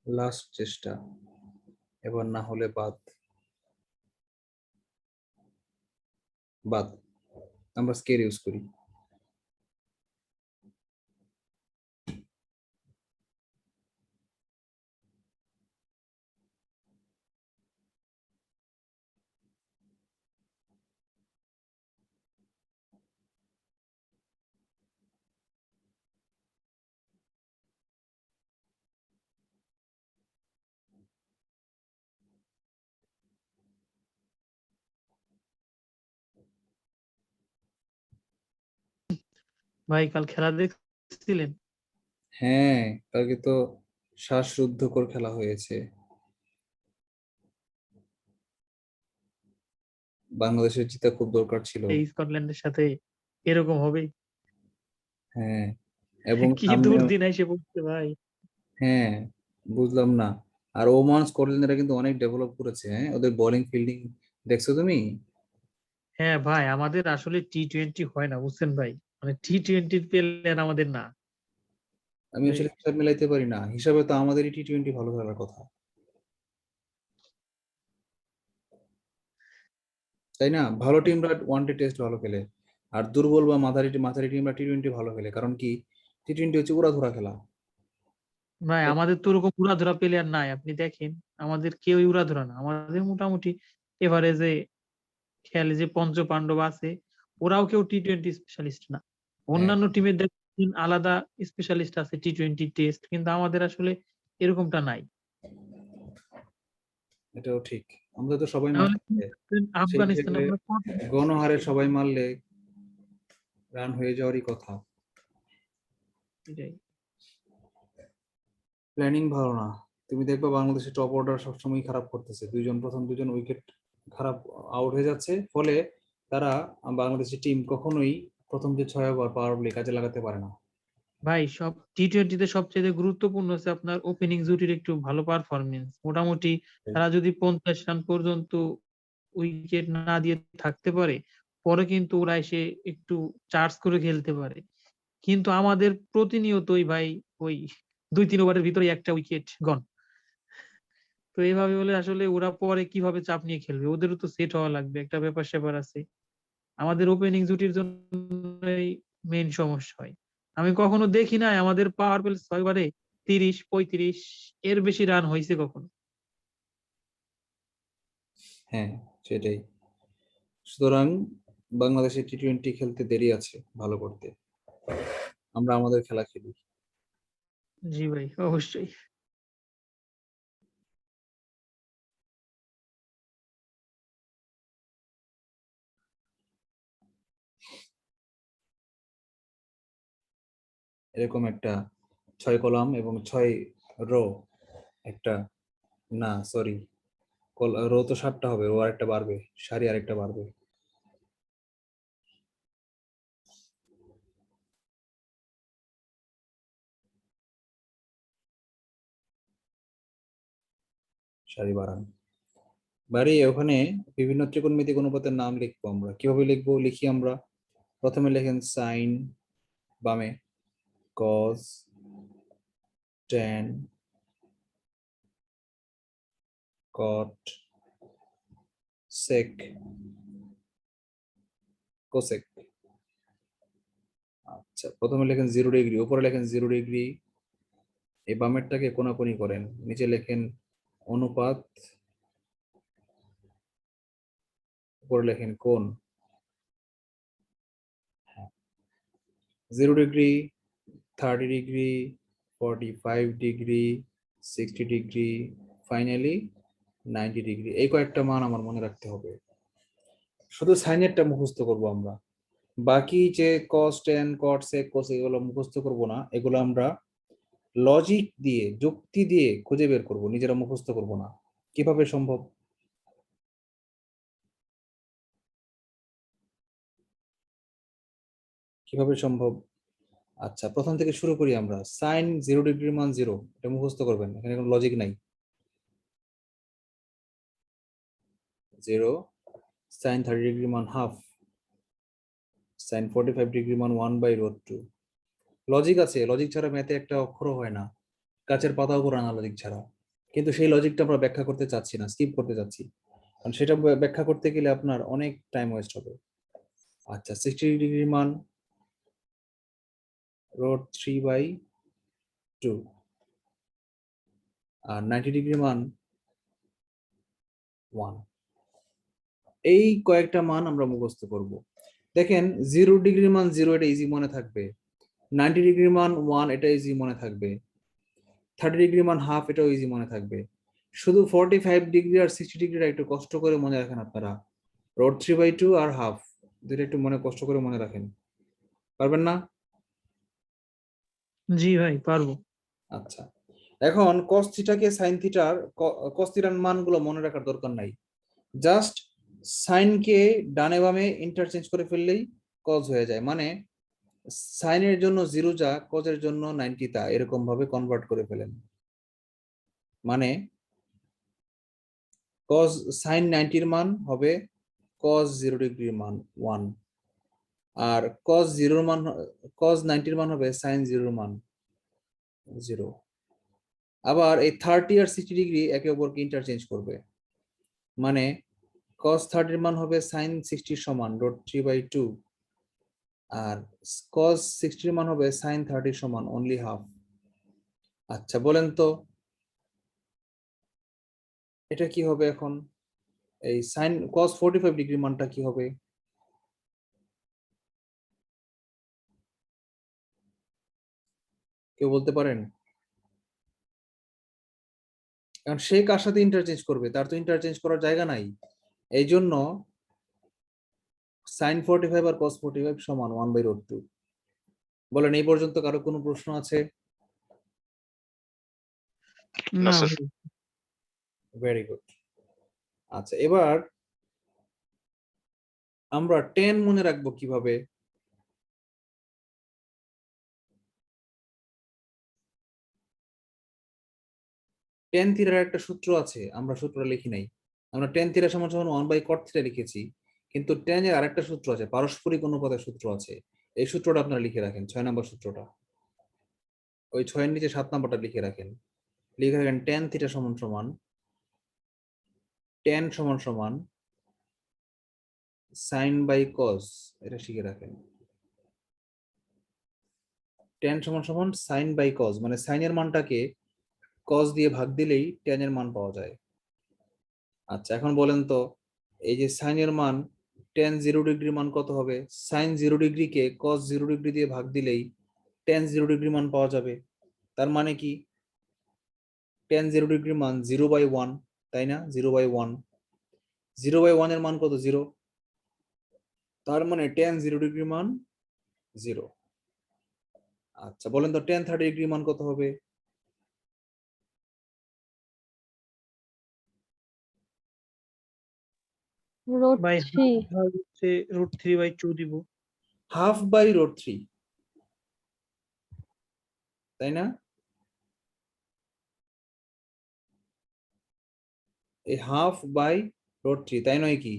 লাস্ট চেষ্টা, এবার না হলে বাদ। বাদ। আমরা স্কেল ইউজ করি। ভাই কাল খেলা দেখছিলেন? হ্যাঁ, কালকে তো শ্বাসরুদ্ধকর খেলা হয়েছে। বাংলাদেশের জিতা খুব দরকার ছিল। এই স্কটল্যান্ডের সাথে এরকম হবে? হ্যাঁ, এবং কি সামনে, দুর্দিন এসে পড়ছে ভাই। হ্যাঁ, বুঝলাম না। আর ওমান স্কটল্যান্ডরা কিন্তু অনেক ডেভেলপ করেছে। হ্যাঁ, ওদের বোলিং ফিল্ডিং দেখছো তুমি? হ্যাঁ ভাই, আমাদের আসলে টি-20 হয় না বুঝছেন ভাই, মানে টি-20 প্লেয়ার আমাদের না। আমি আসলে হিসাব মিলাইতে পারি না, হিসাবে তো আমাদেরই টি-20 ভালো খেলার কথা, তাই না? ভালো টিমরা ওয়ানডে টেস্ট ভালো খেলে, আর দুর্বল বা মাঝারি মাঝারি টিমরা টি-20 ভালো খেলে। কারণ কি, টি-20 হচ্ছে উড়াধুরা খেলা। ভাই আমাদের তো ওরকম উড়াধুরা প্লেয়ার নাই, আপনি দেখেন আমাদের কেউই উড়াধুরা না, আমাদের মোটামুটি এভারেজে খেলে। যে পঞ্চ পাণ্ডব আছে ওরাও কেউ টি-20 স্পেশালিস্ট না। হ্যাঁ, অন্যান্য টিমের দেখেন আলাদা স্পেশালিস্ট আছে টি-20 টেস্ট, কিন্তু আমাদের আসলে এরকমটা নাই। এটাও ঠিক। আমরা তো সবাই তাহলে মারতে, সেই আফগানিস্তান হিসেবে আমরা গণহারে সবাই মারলে রান হয়ে যাওয়ারই কথা। এটাই। প্ল্যানিং ভালো না। তুমি দেখবা বাংলাদেশের টপ অর্ডার সবসময় খারাপ করতেছে, প্রথম দুজন উইকেট খারাপ আউট হয়ে যাচ্ছে, ফলে তারা, বাংলাদেশের টিম কখনোই প্রথম যে 6 ওভার পাওয়ার প্লে কাজে লাগাতে পারে না। ভাই সব টি-20 তে সবচেয়ে গুরুত্বপূর্ণ হচ্ছে আপনার ওপেনিং জুটির একটু ভালো পারফরমেন্স। মোটামুটি তারা যদি 50 রান পর্যন্ত উইকেট না দিয়ে থাকতে পারে, পরে কিন্তু ওরা এসে একটু চার্জ করে খেলতে পারে। কিন্তু আমাদের প্রতিনিয়তই ভাই ওই 2-3 ওভারের ভিতরে একটা উইকেট গন। তো এইভাবে হলে আসলে ওরা পরে কিভাবে চাপ নিয়ে খেলবে? ওদেরও তো সেট হওয়া লাগবে, একটা ব্যাপার স্যাপার আছে। আমাদের ওপেনিং জুটির জন্যই মেইন সমস্যা হয়। আমি কখনো দেখি নাই আমাদের পাওয়ার প্লে 6 ওভারে 30-35 এর বেশি রান হয়েছে কখনো। হ্যাঁ, সেটাই। সুতরাং বাংলাদেশের টি-20 খেলতে দেরি আছে ভালো করতে। আমরা আমাদের খেলা খেলি। জি ভাই, অবশ্যই। এরকম একটা 6 কলাম এবং 6 রো, একটা, না সরি, রো তো 7টা হবে, রো আরেকটা বাড়বে, সারি আরেকটা বাড়বে। সারি বাড়ান, বাড়িয়ে ওখানে বিভিন্ন ত্রিকোণমিতিক অনুপাতের নাম লিখবো। আমরা কিভাবে লিখবো, লিখি আমরা। প্রথমে লেখেন সাইন, বামে কজ, ট্যান, কট, সেক, কোসেক। আচ্ছা, প্রথমে লেখেন 0 ডিগ্রি, উপরে লেখেন 0 ডিগ্রি, এই বামেরটাকে কোনাকুনি করেন, নিচে লেখেন অনুপাত, উপরে লেখেন কোণ। 0 degree, 30 degree, 45 degree, 60 degree, finally 90 degree. এই কয়েকটা মান আমার মনে রাখতে হবে। শুধু সাইনেরটা মুখস্থ করব আমরা, বাকি যে কস, ট্যান, কট, সেক, কোস এগুলো মুখস্থ করব না। এগুলো আমরা লজিক দিয়ে, যুক্তি দিয়ে খুঁজে বের করব, নিজেরা মুখস্থ করব না। কিভাবে সম্ভব? কিভাবে সম্ভব? আচ্ছা, প্রথম থেকে শুরু করি আমরা। সাইন 0 ডিগ্রির মান 0, এটা মুখস্থ করবেন, এখানে কোনো লজিক নাই। 0। সাইন 30 ডিগ্রির মান হাফ, সাইন 45 ডিগ্রির মান 1/√2। লজিক আছে, লজিক ছাড়া ম্যাথে একটা অক্ষরও হয় না, গাছের পাতাও পড়ে না লজিক ছাড়া। কিন্তু সেই লজিকটা আমরা ব্যাখ্যা করতে চাচ্ছি না, স্কিপ করতে চাচ্ছি, কারণ সেটা ব্যাখ্যা করতে গেলে আপনার অনেক টাইম ওয়েস্ট হবে। আচ্ছা, 60 ডিগ্রির মান √3/2, আর 90 ডিগ্রির মান 1। এই কয়েকটা মান আমরা মুখস্থ করব। দেখেন, 0 ডিগ্রির মান 0, এটা ইজি মনে থাকবে। 90 ডিগ্রির মান 1, এটা ইজি মনে থাকবে। 30 ডিগ্রির মান হাফ, এটাও ইজি মনে থাকবে। শুধু 45 ডিগ্রি আর 60 ডিগ্রিটা একটু কষ্ট করে মনে রাখেন আপনারা। √3/2 আর হাফ, দুটো একটু কষ্ট করে মনে রাখেন। পারবেন না? জি ভাই পারবো। আচ্ছা, এখন cos থিটাকে sin থিটার cos থিটার মানগুলো মনে রাখার দরকার নাই, জাস্ট সাইনকে ডানে বামে ইন্টারচেঞ্জ করে ফেললেই cos হয়ে যায়, মানে সাইনের জন্য 0 যা cos-এর জন্য 90 তা, এরকম ভাবে কনভার্ট করে ফেলেন। মানে cos sin 90 এর মান হবে cos 0 ডিগ্রির মান 1, আর cos 0 এর মান cos 90 এর মান হবে sin 0 এর মান 0। আবার এই 30 আর 60 ডিগ্রি একে অপরকে ইন্টারচেঞ্জ করবে, মানে cos 30 এর মান হবে sin 60 এর সমান √3/2, আর cos 60 এর মান হবে sin 30 এর সমান only half। আচ্ছা বলেন তো এটা কি হবে এখন? এই sin cos 45 ডিগ্রি মানটা কি হবে? কেউ বলতে পারেন? কারণ সে কার সাথে ইন্টারচেঞ্জ করবে, তার তো ইন্টারচেঞ্জ করার জায়গা নাই, এই জন্য sin 45 আর cos 45 সমান 1/√2। বলেন এই পর্যন্ত কারো কোনো প্রশ্ন আছে? না না স্যার। ভাই। Very good. আচ্ছা এবার আমরা tan মনে রাখবো কিভাবে? tan থিটার একটা সূত্র আছে, আমরা সূত্রটা লিখি নাই। আমরা tan থিটা সমান সমান 1/cot থিটা লিখেছি, কিন্তু tan এর আরেকটা সূত্র আছে, পারস্পরিক অনুপাতের সূত্র আছে। এই সূত্রটা আপনারা লিখে রাখেন, 6 নম্বর সূত্রটা, ওই 6 এর নিচে 7 নম্বরটা লিখে রাখেন। লিখে রাখেন tan থিটা সমান সমান tan সমান সমান sin/cos, এটা শিখে রাখেন। tan সমান সমান sin/cos, মানে sin এর মানটাকে cos দিয়ে ভাগ দিলেই tan এর মান পাওয়া যায়। আচ্ছা এখন বলেন তো এই যে sin এর মান tan 0 ডিগ্রি মান কত হবে? sin 0 ডিগ্রিকে cos 0 ডিগ্রি দিয়ে ভাগ দিলেই tan 0 ডিগ্রি মান পাওয়া যাবে। তার মানে কি tan 0 ডিগ্রি মান 0/1, তাই না? 0/1, 0/1 এর মান কত? 0। তার মানে tan 0 ডিগ্রি মান 0। আচ্ছা বলেন তো tan 30 ডিগ্রি মান কত হবে? ভাই √3। হচ্ছে √3/2 দিব। ½/√3, তাই না? এই ½/√3, তাই নয় কি?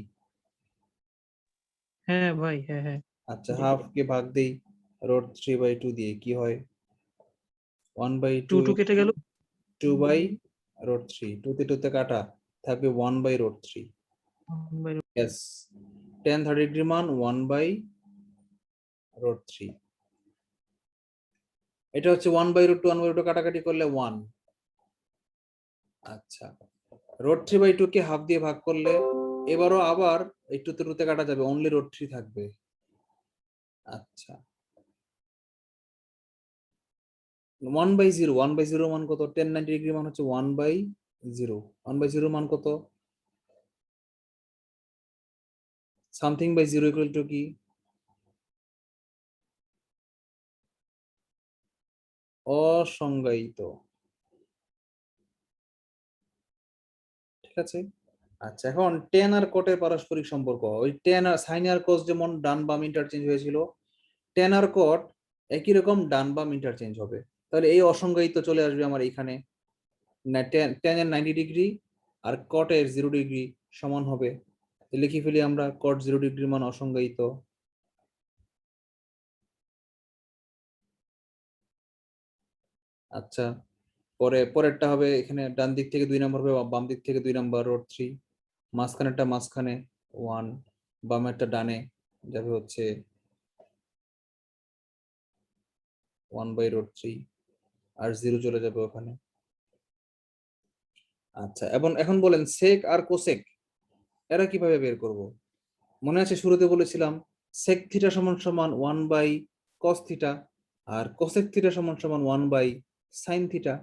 হ্যাঁ ভাই, হ্যাঁ হ্যাঁ। আচ্ছা জি। হাফ কে ভাগ দেই √3/2 দিয়ে, কি হয়? 2 1/2 কেটে গেল। 2/√3, 2 তে 2 তে কাটা, থাকবে 1/√3। Yes, tan 30 ডিগ্রি মান 1/√3। এটা হচ্ছে 1/√2, 1/√2 কাটাকাটি করলে 1। আচ্ছা √3/2 কে হাফ দিয়ে ভাগ করলে এবারও আবার এই 2 তে 2 তে কাটা যাবে, অনলি √3 থাকবে। আচ্ছা 1/0, 1/0 মান কত? tan 90 ডিগ্রি মান হচ্ছে 1/0, 1/0 মান কত? সামথিং বাই 0 ইকুয়াল টু কি? অসংজ্ঞায়িত, ঠিক আছে? আচ্ছা এখন tan আর cot এর পারস্পরিক সম্পর্ক, ওই tan আর sin আর cos যেমন ডান বাম ইন্টারচেঞ্জ হয়েছিল, tan আর cot একই রকম ডান বাম ইন্টারচেঞ্জ হবে। তাহলে এই অসংজ্ঞায়িত চলে আসবে আমার এখানে, tan এর 90 ডিগ্রি আর cot এর 0 ডিগ্রি সমান হবে। লিখে ফেলি আমরা, cot 0 ডিগ্রি মান অসংজ্ঞায়িত। আচ্ছা পরেরটা হবে, এখানে ডান দিক থেকে 2 নম্বর হবে, বাম দিক থেকে 2 নম্বর, √3, মাঝখানেরটা মাঝখানে 1, বামেরটা ডানে যাবে হচ্ছে 1/√3, আর 0 চলে যাবে ওখানে। আচ্ছা এখন বলেন sec আর cosec এরা কিভাবে বের করব? মনে আছে শুরুতে বলেছিলাম sec থিটা সমান সমান 1/cos থিটা, আর cosec থিটা সমান সমান 1/sin থিটা।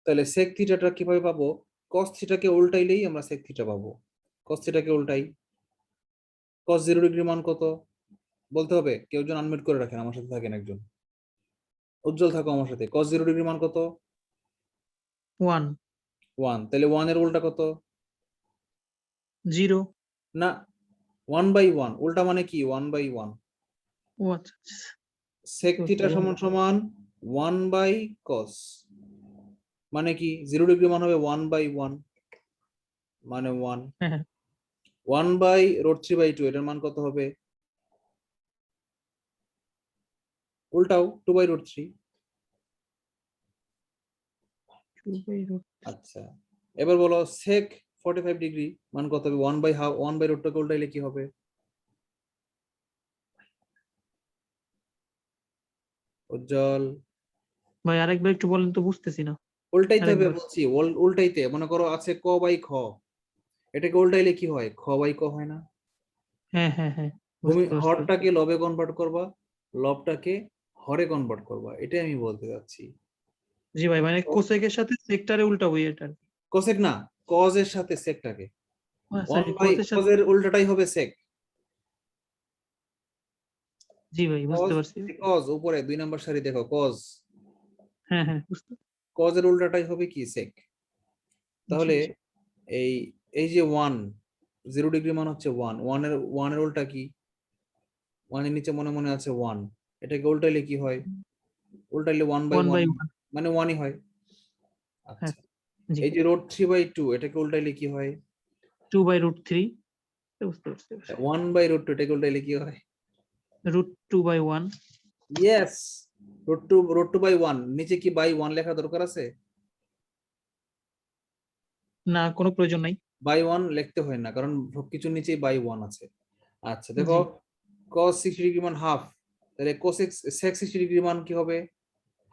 তাহলে sec থিটাটা কিভাবে পাবো? cos থিটাকে উল্টাইলেই আমরা sec থিটা পাবো। cos থিটাকে উল্টাই, cos 0 ডিগ্রি মান কত বলতে হবে? কেউ জন আনমিউট করে রাখেন, আমার সাথে থাকেন একজন। উজ্জ্বল থাকো আমার সাথে। cos 0 ডিগ্রি মান কত? 1 1। তাহলে 1 এর উল্টা কত? 0। না, 1/1 উল্টা মানে কি? 1/1। ও আচ্ছা আচ্ছা। sec থিটা সমান সমান 1/cos, মানে কি 0 ডিগ্রি মান হবে 1/1 মানে 1। হ্যাঁ হ্যাঁ 1/√3/2 এটার মান কত হবে? উল্টাও 2/√3। 2/√3 আচ্ছা, এবার বলো sec 45 ডিগ্রি মান কত হবে? 1/2 1/√2 কে উল্টাইলে কি হবে? উজ্জ্বল, ভাই আরেকবার একটু বলেন তো, বুঝতেছি না। উল্টাইতে হবে আরেকবার। বলছি, উল্টাইতে। মনে করো আছে ক/খ, এটাকে উল্টাইলে কি হয়? খ/ক হয় না? হ্যাঁ হ্যাঁ হ্যাঁ, বুঝতে পারছি। হরটাকে লবে কনভার্ট করবা, লবটাকে হরে কনভার্ট করবা, এটাই আমি বলতে যাচ্ছি। জি ভাই, মানে কোসেকের সাথে সেক্টরে উল্টাবো এটা। কোসেক না, কজ এর সাথে সেকটাকে। ওয়ান সরি, বাই কোসের কজ সাথে। এর উল্টাটাই হবে সেক। জি ভাই, বুঝতে কজ পারছি। কজ উপরে 2 নম্বর সারি দেখো, কজ হ্যাঁ হ্যাঁ, বুঝতে। কজ এর উল্টাটাই হবে কি? সেক। জি তাহলে জি। এই এই যে 1 0 ডিগ্রি মান হচ্ছে 1, 1 এর উল্টা কি? 1 এর নিচে মনে মনে আছে 1, এটাকে উল্টাইলে কি হয়? উল্টাইলে 1/1 1/1। মানে 1ই হয়। হ্যাঁ। আচ্ছা, জি। এই যে √3/2 এটাকে উল্টাইলে কি হয়? 2/√3। বুঝতে পারছি। 1/√2 এটাকে উল্টাইলে কি হয়? √2/1। ইয়েস, √2/1। নিচে কি বাই 1 লেখা দরকার আছে? না, কোনো প্রয়োজন নাই। বাই 1 লিখতে হয় না, কারণ সবকিছুর নিচেই বাই 1 আছে। আচ্ছা দেখো, জি। cos 60 ডিগ্রি মান হাফ, তাহলে cosec sec 60 ডিগ্রি মান কি হবে?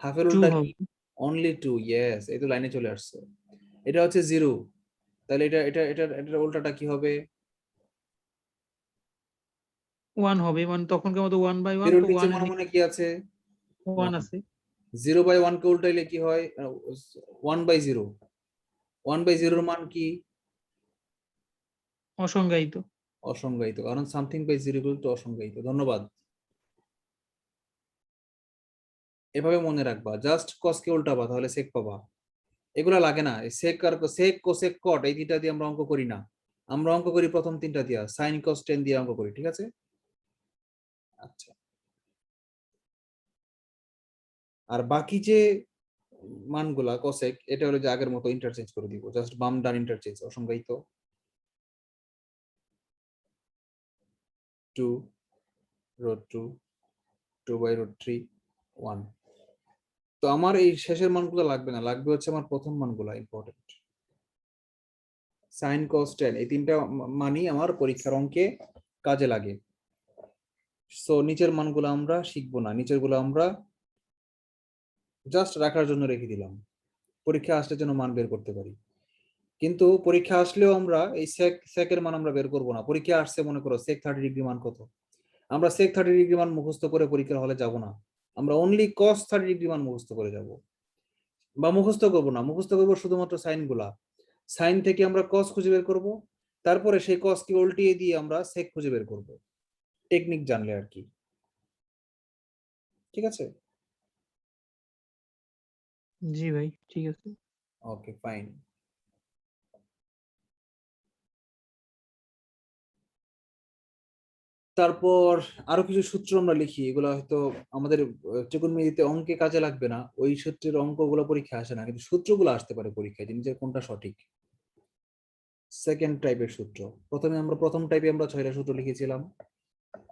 হাফের 2 উল্টা কি? হবে। অনলি 2। ইয়েস, এই তো লাইনে চলে আসছে। এটা হচ্ছে 0, তাহলে এটার উল্টাটা কি হবে? 1 হবে, মানে তখনকার মতো 1/1, 0 তো এর নিচে 1 এর মনে নিচে মনে কি আছে? 1 1। আছে। 0/1 কে উল্টাইলে কি হয়? 1/0। 1/0 এর মান কি? অসংজ্ঞায়িত। অসংজ্ঞায়িত, কারণ সামথিং বাই 0 ইকুয়াল টু অসংজ্ঞায়িত। ধন্যবাদ। এভাবে মনে রাখবা, জাস্ট কস কে উল্টাবা, তাহলে সেক পাবা। এগুলা লাগে না, সেক আর সেক কোসেক কট এই তিনটা দিয়ে আমরা অঙ্ক করি না। আমরা অঙ্ক করি প্রথম তিনটা দিয়া, সাইন কস টেন দিয়ে অঙ্ক করি, ঠিক আছে? আচ্ছা, আর বাকি যে মানগুলা কোসেক, এটা হলো যে আগের মতো ইন্টারচেঞ্জ করে দিব, জাস্ট বাম ডান ইন্টারচেঞ্জ, অসংজ্ঞায়িত। 2 2/√3 1। তো আমার এই শেষের মানগুলো লাগবে না, লাগবে হচ্ছে আমার প্রথম মানগুলো ইম্পর্টেন্ট। সাইন কস টেন এই তিনটা মানই আমার পরীক্ষার অঙ্কে কাজে লাগে। সো নিচের মানগুলো আমরা শিখবো না, নিচের গুলো আমরা জাস্ট রাখার জন্য রেখে দিলাম, পরীক্ষা আসলে যেন মান বের করতে পারি। কিন্তু পরীক্ষা আসলেও আমরা এই সেকের মান আমরা বের করবো না। পরীক্ষা আসছে, মনে করো sec 30 ডিগ্রি মান কত, আমরা sec 30 ডিগ্রি মান মুখস্থ করে পরীক্ষার হলে যাব না, আমরা অনলি cos 30 ডিগ্রি মান মুখস্থ করে যাব। বা মুখস্থ করবো না, মুখস্থ করবো শুধুমাত্র সাইন গুলা। সাইন থেকে আমরা cos খুঁজে বের করব, তারপরে সেই cos কে উল্টিয়ে দিয়ে আমরা sec খুঁজে বের করব, টেকনিক জানলে আর কি। ঠিক আছে? জি ভাই, ঠিক আছে। Okay fine. তারপর আরো কিছু সূত্র আমরা লিখি, এগুলো হয়তো আমাদের ত্রিকোণমিতিতে অঙ্কে কাজে লাগবে না, ওই সূত্রের অঙ্কগুলো পরীক্ষা আসে না, কিন্তু সূত্রগুলো আসতে পারে পরীক্ষায়, জিনিসের কোনটা সঠিক। সেকেন্ড টাইপের সূত্র, প্রথম টাইপে আমরা 6টা সূত্র লিখেছিলাম,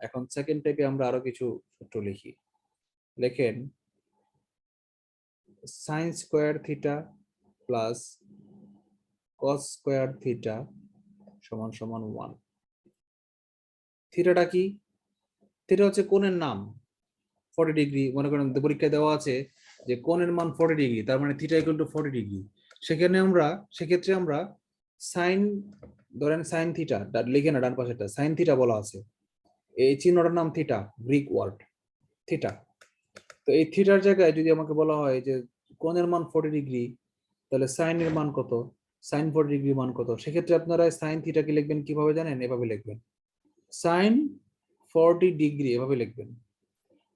এখন সেকেন্ড টাইপে আমরা আরো কিছু সূত্র লিখি। লেখেন sine square theta plus cos square theta সমান সমান 1। থিটাটা কি? থিটা হচ্ছে কোণের নাম, 40 ডিগ্রি। মনে করেন পরীক্ষায় দেওয়া আছে যে কোণের মান 40 ডিগ্রি, তার মানে থিটা ইকুয়াল টু 40 ডিগ্রি। সেক্ষেত্রে আমরা সাইন, ধরেন সাইন থিটা লিখে না, ডান পাশেরটা সাইন থিটা বলা আছে, এই চিহ্নটার নাম থিটা, গ্রিক ওয়ার্ড থিটা। তো এই থিটার জায়গায় যদি আমাকে বলা হয় যে কোণের মান 40 ডিগ্রি, তাহলে সাইন এর মান কত, সাইন 40 ডিগ্রি মান কত, সেক্ষেত্রে আপনারা সাইন থিটাকে লিখবেন কিভাবে জানেন? এভাবে লিখবেন, সাইন 40 ডিগ্রি এভাবে লিখবেন।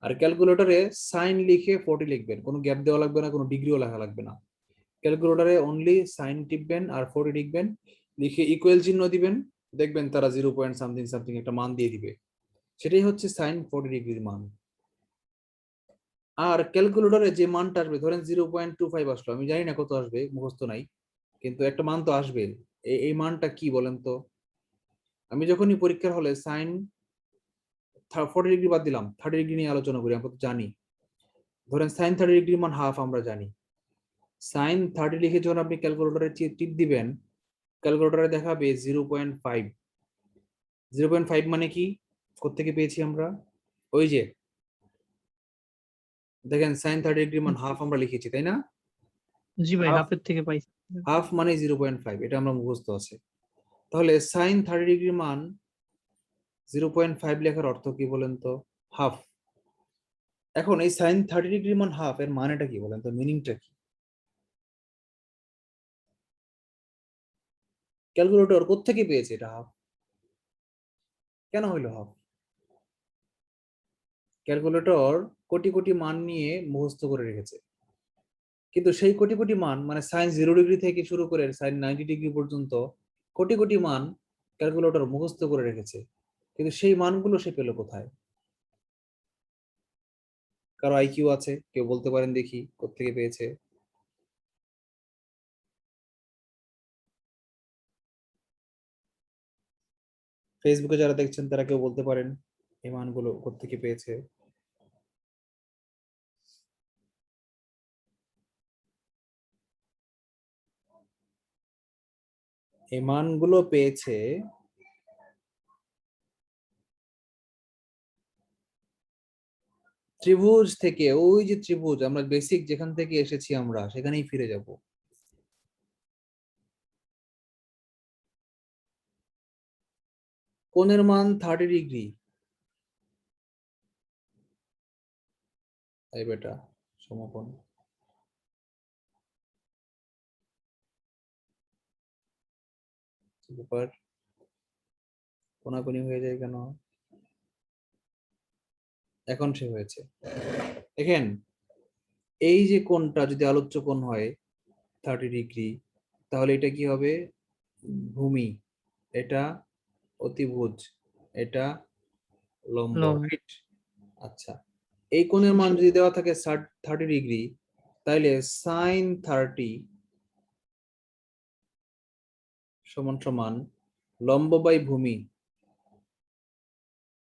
আর ক্যালকুলেটরে সাইন লিখে 40 লিখবেন, কোনো গ্যাপ দেওয়া লাগবে না, কোনো ডিগ্রিও লেখা লাগবে না। ক্যালকুলেটরে অনলি সাইন টিপবেন আর 40 লিখবেন, লিখে ইকুয়াল চিহ্ন দিবেন, দেখবেন তারা 0 পয়েন্ট সামথিং সামথিং একটা মান দিয়ে দিবে, সেটাই হচ্ছে সাইন 40 ডিগ্রির মান। আর ক্যালকুলেটরে যে মানটা আসবে, ধরেন 0.25 আসলো, আমি জানি না কত আসবে, মুখস্থ নাই, কিন্তু একটা মান তো আসবে। এই মানটা কি বলেন তো? আমি যখনই পরীক্ষার হলে সাইন 40 ডিগ্রি বাদ দিলাম, 30 ডিগ্রি নিয়ে আলোচনা করি, আমরা তো জানি, ধরেন সাইন 30 ডিগ্রির মান হাফ, আমরা জানি। সাইন 30 লিখে যখন আপনি ক্যালকুলেটরে টিপ দিবেন, ক্যালকুলেটরে দেখাবে 0.5। 0.5 মানে কি, কোত্থেকে পেয়েছি আমরা? ওই যে দেখেন সাইন 30 ডিগ্রি মান হাফ আমরা লিখেছি, তাই না? জি ভাই, হাফ, হাফের থেকে পাইছি। হাফ মানে 0.5, এটা আমরা মুখস্থ আছে। তাহলে সাইন 30 ডিগ্রি মান 0.5 লেখার অর্থ কি বলেন তো? হাফ। এখন এই সাইন 30 ডিগ্রি মান হাফ, এর মানেটা কি বলেন তো, মিনিংটা কি? ক্যালকুলেটর কোত্থেকে পেয়েছে এটা হাফ? কেন হইলো হাফ? ক্যালকুলেটর কোটি কোটি মান নিয়ে মুখস্থ করে রেখেছে, কিন্তু সেই কোটি কোটি মান, মানে সাইন 0 ডিগ্রি থেকে শুরু করে সাইন 90 ডিগ্রি পর্যন্ত কোটি কোটি মান ক্যালকুলেটর মুখস্থ করে রেখেছে, কিন্তু সেই মানগুলো সে পেল কোথায়? কারো আইকিউ আছে, কেউ বলতে পারেন দেখি কোত্থেকে পেয়েছে? ফেসবুকে যারা দেখছেন তারা কেউ বলতে পারেন এই মানগুলো কোত্থেকে পেয়েছে? এই মানগুলো পেয়েছে ত্রিভুজ থেকে। ওই যে ত্রিভুজ, আমরা বেসিক যেখান থেকে এসেছি আমরা সেখানেই ফিরে যাব। কোণের মান 30 ডিগ্রি, এই বেটা সমকোণ। ব্যাপার, কোনাকুনি হয়ে যায় কেন? এখন সে হয়েছে। দেখেন, এই যে কোণটা যদি আলোচ্য কোণ হয় 30 ডিগ্রি, তাহলে এটা কি হবে? ভূমি, এটা অতিভুজ, এটা লম্ব, লম্ব। রাইট? আচ্ছা, এই কোণের মান যদি দেওয়া থাকে 30 ডিগ্রি, তাহলে সাইন 30 সমান সমান লম্ব বাই ভূমি,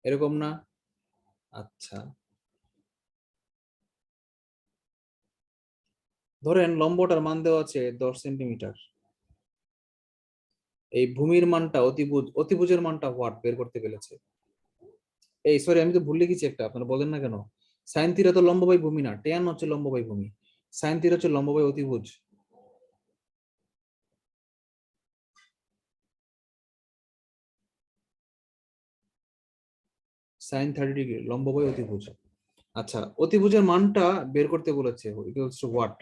এরকম না? আচ্ছা, ধরেন লম্বটার মান দেওয়া আছে 10 সেন্টিমিটার, এই ভূমির মানটা অতিভুজ, অতিভুজের মানটা হোয়াট বের করতে পেরেছে? এই সরি, আমি তো ভুল লিখেছি একটা, আপনারা বলেন না কেন? সাইন থিটা তো লম্ব বাই ভূমি না, ট্যান হচ্ছে লম্ব বাই ভূমি, সাইন থিটা হচ্ছে লম্ব বাই অতিভুজ। সাইন 30 ডিগ্রি লম্ব বাই অতিভুজ। আচ্ছা, অতিভুজের মানটা বের করতে বলেছে, ইকুয়ালস টু হোয়াট?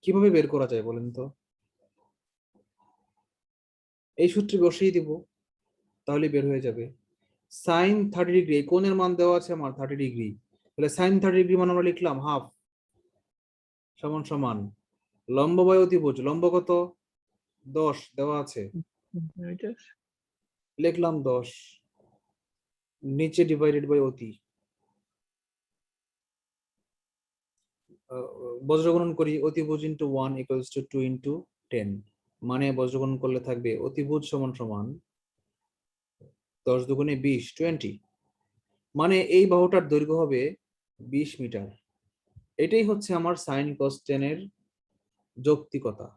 কিভাবে বের করা যায় বলেন তো? এই সূত্রে বসিয়ে দিব, তাহলে বের হয়ে যাবে। সাইন 30 ডিগ্রি, এই কোণের মান দেওয়া আছে আমার 30 ডিগ্রি, তাহলে সাইন 30 ডিগ্রি মান আমরা লিখলাম হাফ, সমান সমান লম্ব বাই অতিভুজ, লম্ব কত? 10 দেওয়া আছে, লিখলাম 10, নিচে ডিভাইডেড বাই অতি, বজ্রগণন করি, অতিভুজ ইন্টু 1 ইকুয়ালস টু 2 ইন্টু 10, মানে বজ্রগণন করলে থাকবে অতিভুজ সমান সমান 10 দুগুণে 20, 20, মানে এই বাহুটার দৈর্ঘ্য হবে 20 মিটার। এটাই হচ্ছে আমার সাইন কস টেনের যৌক্তিকতা।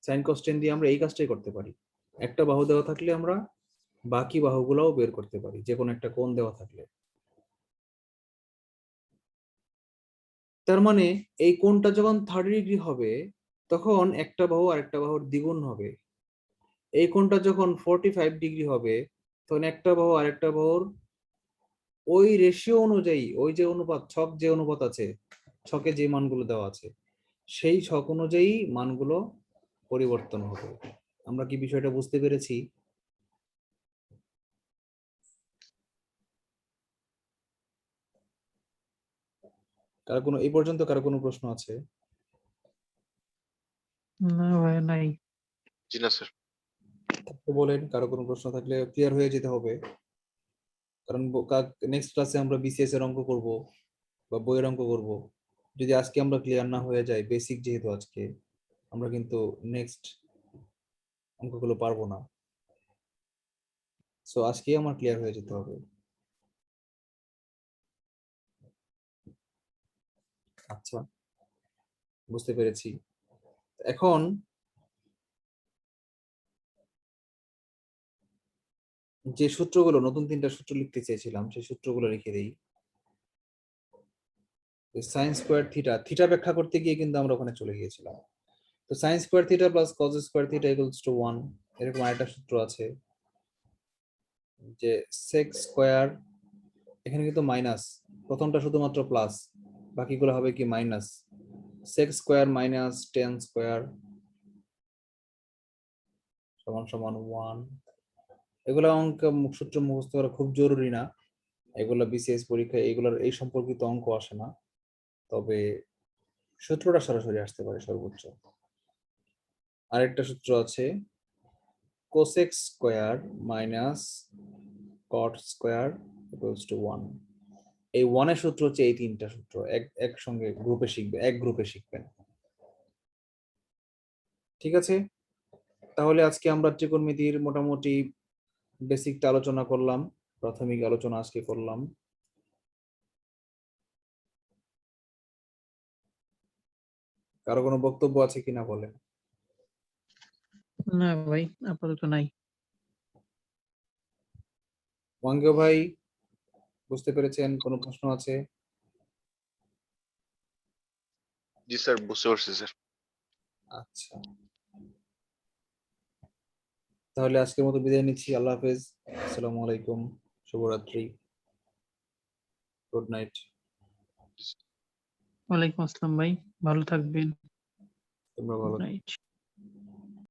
সাইন কস টেন দিয়ে আমরা এই কাজটাই করতে পারি, একটা বাহু দেওয়া থাকলে আমরা বাকি বাহুগুলোও বের করতে পারি, যে কোনো একটা কোণ দেওয়া থাকলে। তার মানে এই কোণটা যখন 30 ডিগ্রি হবে, তখন একটা বাহু আরেকটা বাহুর দ্বিগুণ হবে। এই কোণটা যখন 45 ডিগ্রি হবে, তখন একটা বাহু আরেকটা বাহুর ওই রেশিও অনুযায়ী, ওই যে অনুপাত, ছক যে অনুপাত আছে, ছকে যে মানগুলো দেওয়া আছে, সেই ছক অনুযায়ী মানগুলো পরিবর্তন হবে। আমরা কি বিষয়টা বুঝতে পেরেছি? কারো কোনো এই পর্যন্ত কারো কোনো প্রশ্ন আছে? না ভাই নাই। জি না স্যার। তো বলেন, কারো কোনো প্রশ্ন থাকলে ক্লিয়ার হয়ে যেতে হবে, কারণ নেক্সট ক্লাসে আমরা বিসিএস এর অঙ্ক করব বা বইয়ের অঙ্ক করব। যদি আজকে আমরা ক্লিয়ার না হয়ে যাই, বেসিক যেহেতু আজকে, আমরা কিন্তু নেক্সট অঙ্কগুলো পারবো না। সো আজকেই আমার ক্লিয়ার হয়ে যেতে হবে। আচ্ছা, বুঝতে পেরেছি। এখন যে সূত্রগুলো, নতুন 3টা সূত্র লিখতে চেয়েছিলাম, সেই সূত্রগুলো লিখে দিই। সাইন স্কোয়ার থিটা, থিটা ব্যাখ্যা করতে গিয়ে কিন্তু আমরা ওখানে চলে গিয়েছিলাম। তো sine square theta plus cos square theta equals to 1, এরকম আরেকটা সূত্র আছে যে সেক স্কোয়ার, এখানে কিন্তু মাইনাস, প্রথমটা শুধুমাত্র প্লাস, বাকিগুলো হবে কি minus. Sec square minus tan square সমান সমান 1। এগুলো অঙ্ক সূত্র মুখস্থ করা খুব জরুরি না, এগুলো বিসিএস পরীক্ষায় এগুলোর এই সম্পর্কিত অঙ্ক আসে না, তবে সূত্রটা সরাসরি আসতে পারে সর্বোচ্চ। আরেকটা সূত্র আছে cosec square minus cot square equals to 1। এই 1 এর সূত্র হচ্ছে এই 3টা সূত্র, একসঙ্গে গ্রুপে শিখবে, এক গ্রুপে শিখবেন। ঠিক আছে, তাহলে আজকে আমরা ত্রিকোণমিতির মোটামুটি বেসিকটা আলোচনা করলাম, প্রাথমিক আলোচনা আজকে করলাম। কারো কোনো বক্তব্য আছে কিনা বলেন? না ভাই আপাতত নাই। ওয়াঙ্গিও ভাই, বুঝতে পেরেছেন? কোনো প্রশ্ন আছে? জি স্যার, বুঝতে পারছি স্যার। আচ্ছা, তাহলে আজকের মতো বিদায় নিচ্ছি। আল্লাহ হাফেজ, আসসালামু আলাইকুম, শুভরাত্রি, গুড নাইট। ওয়ালাইকুম আসসালাম ভাই, ভালো থাকবেন। তোমরা গুড ভালো নাইট।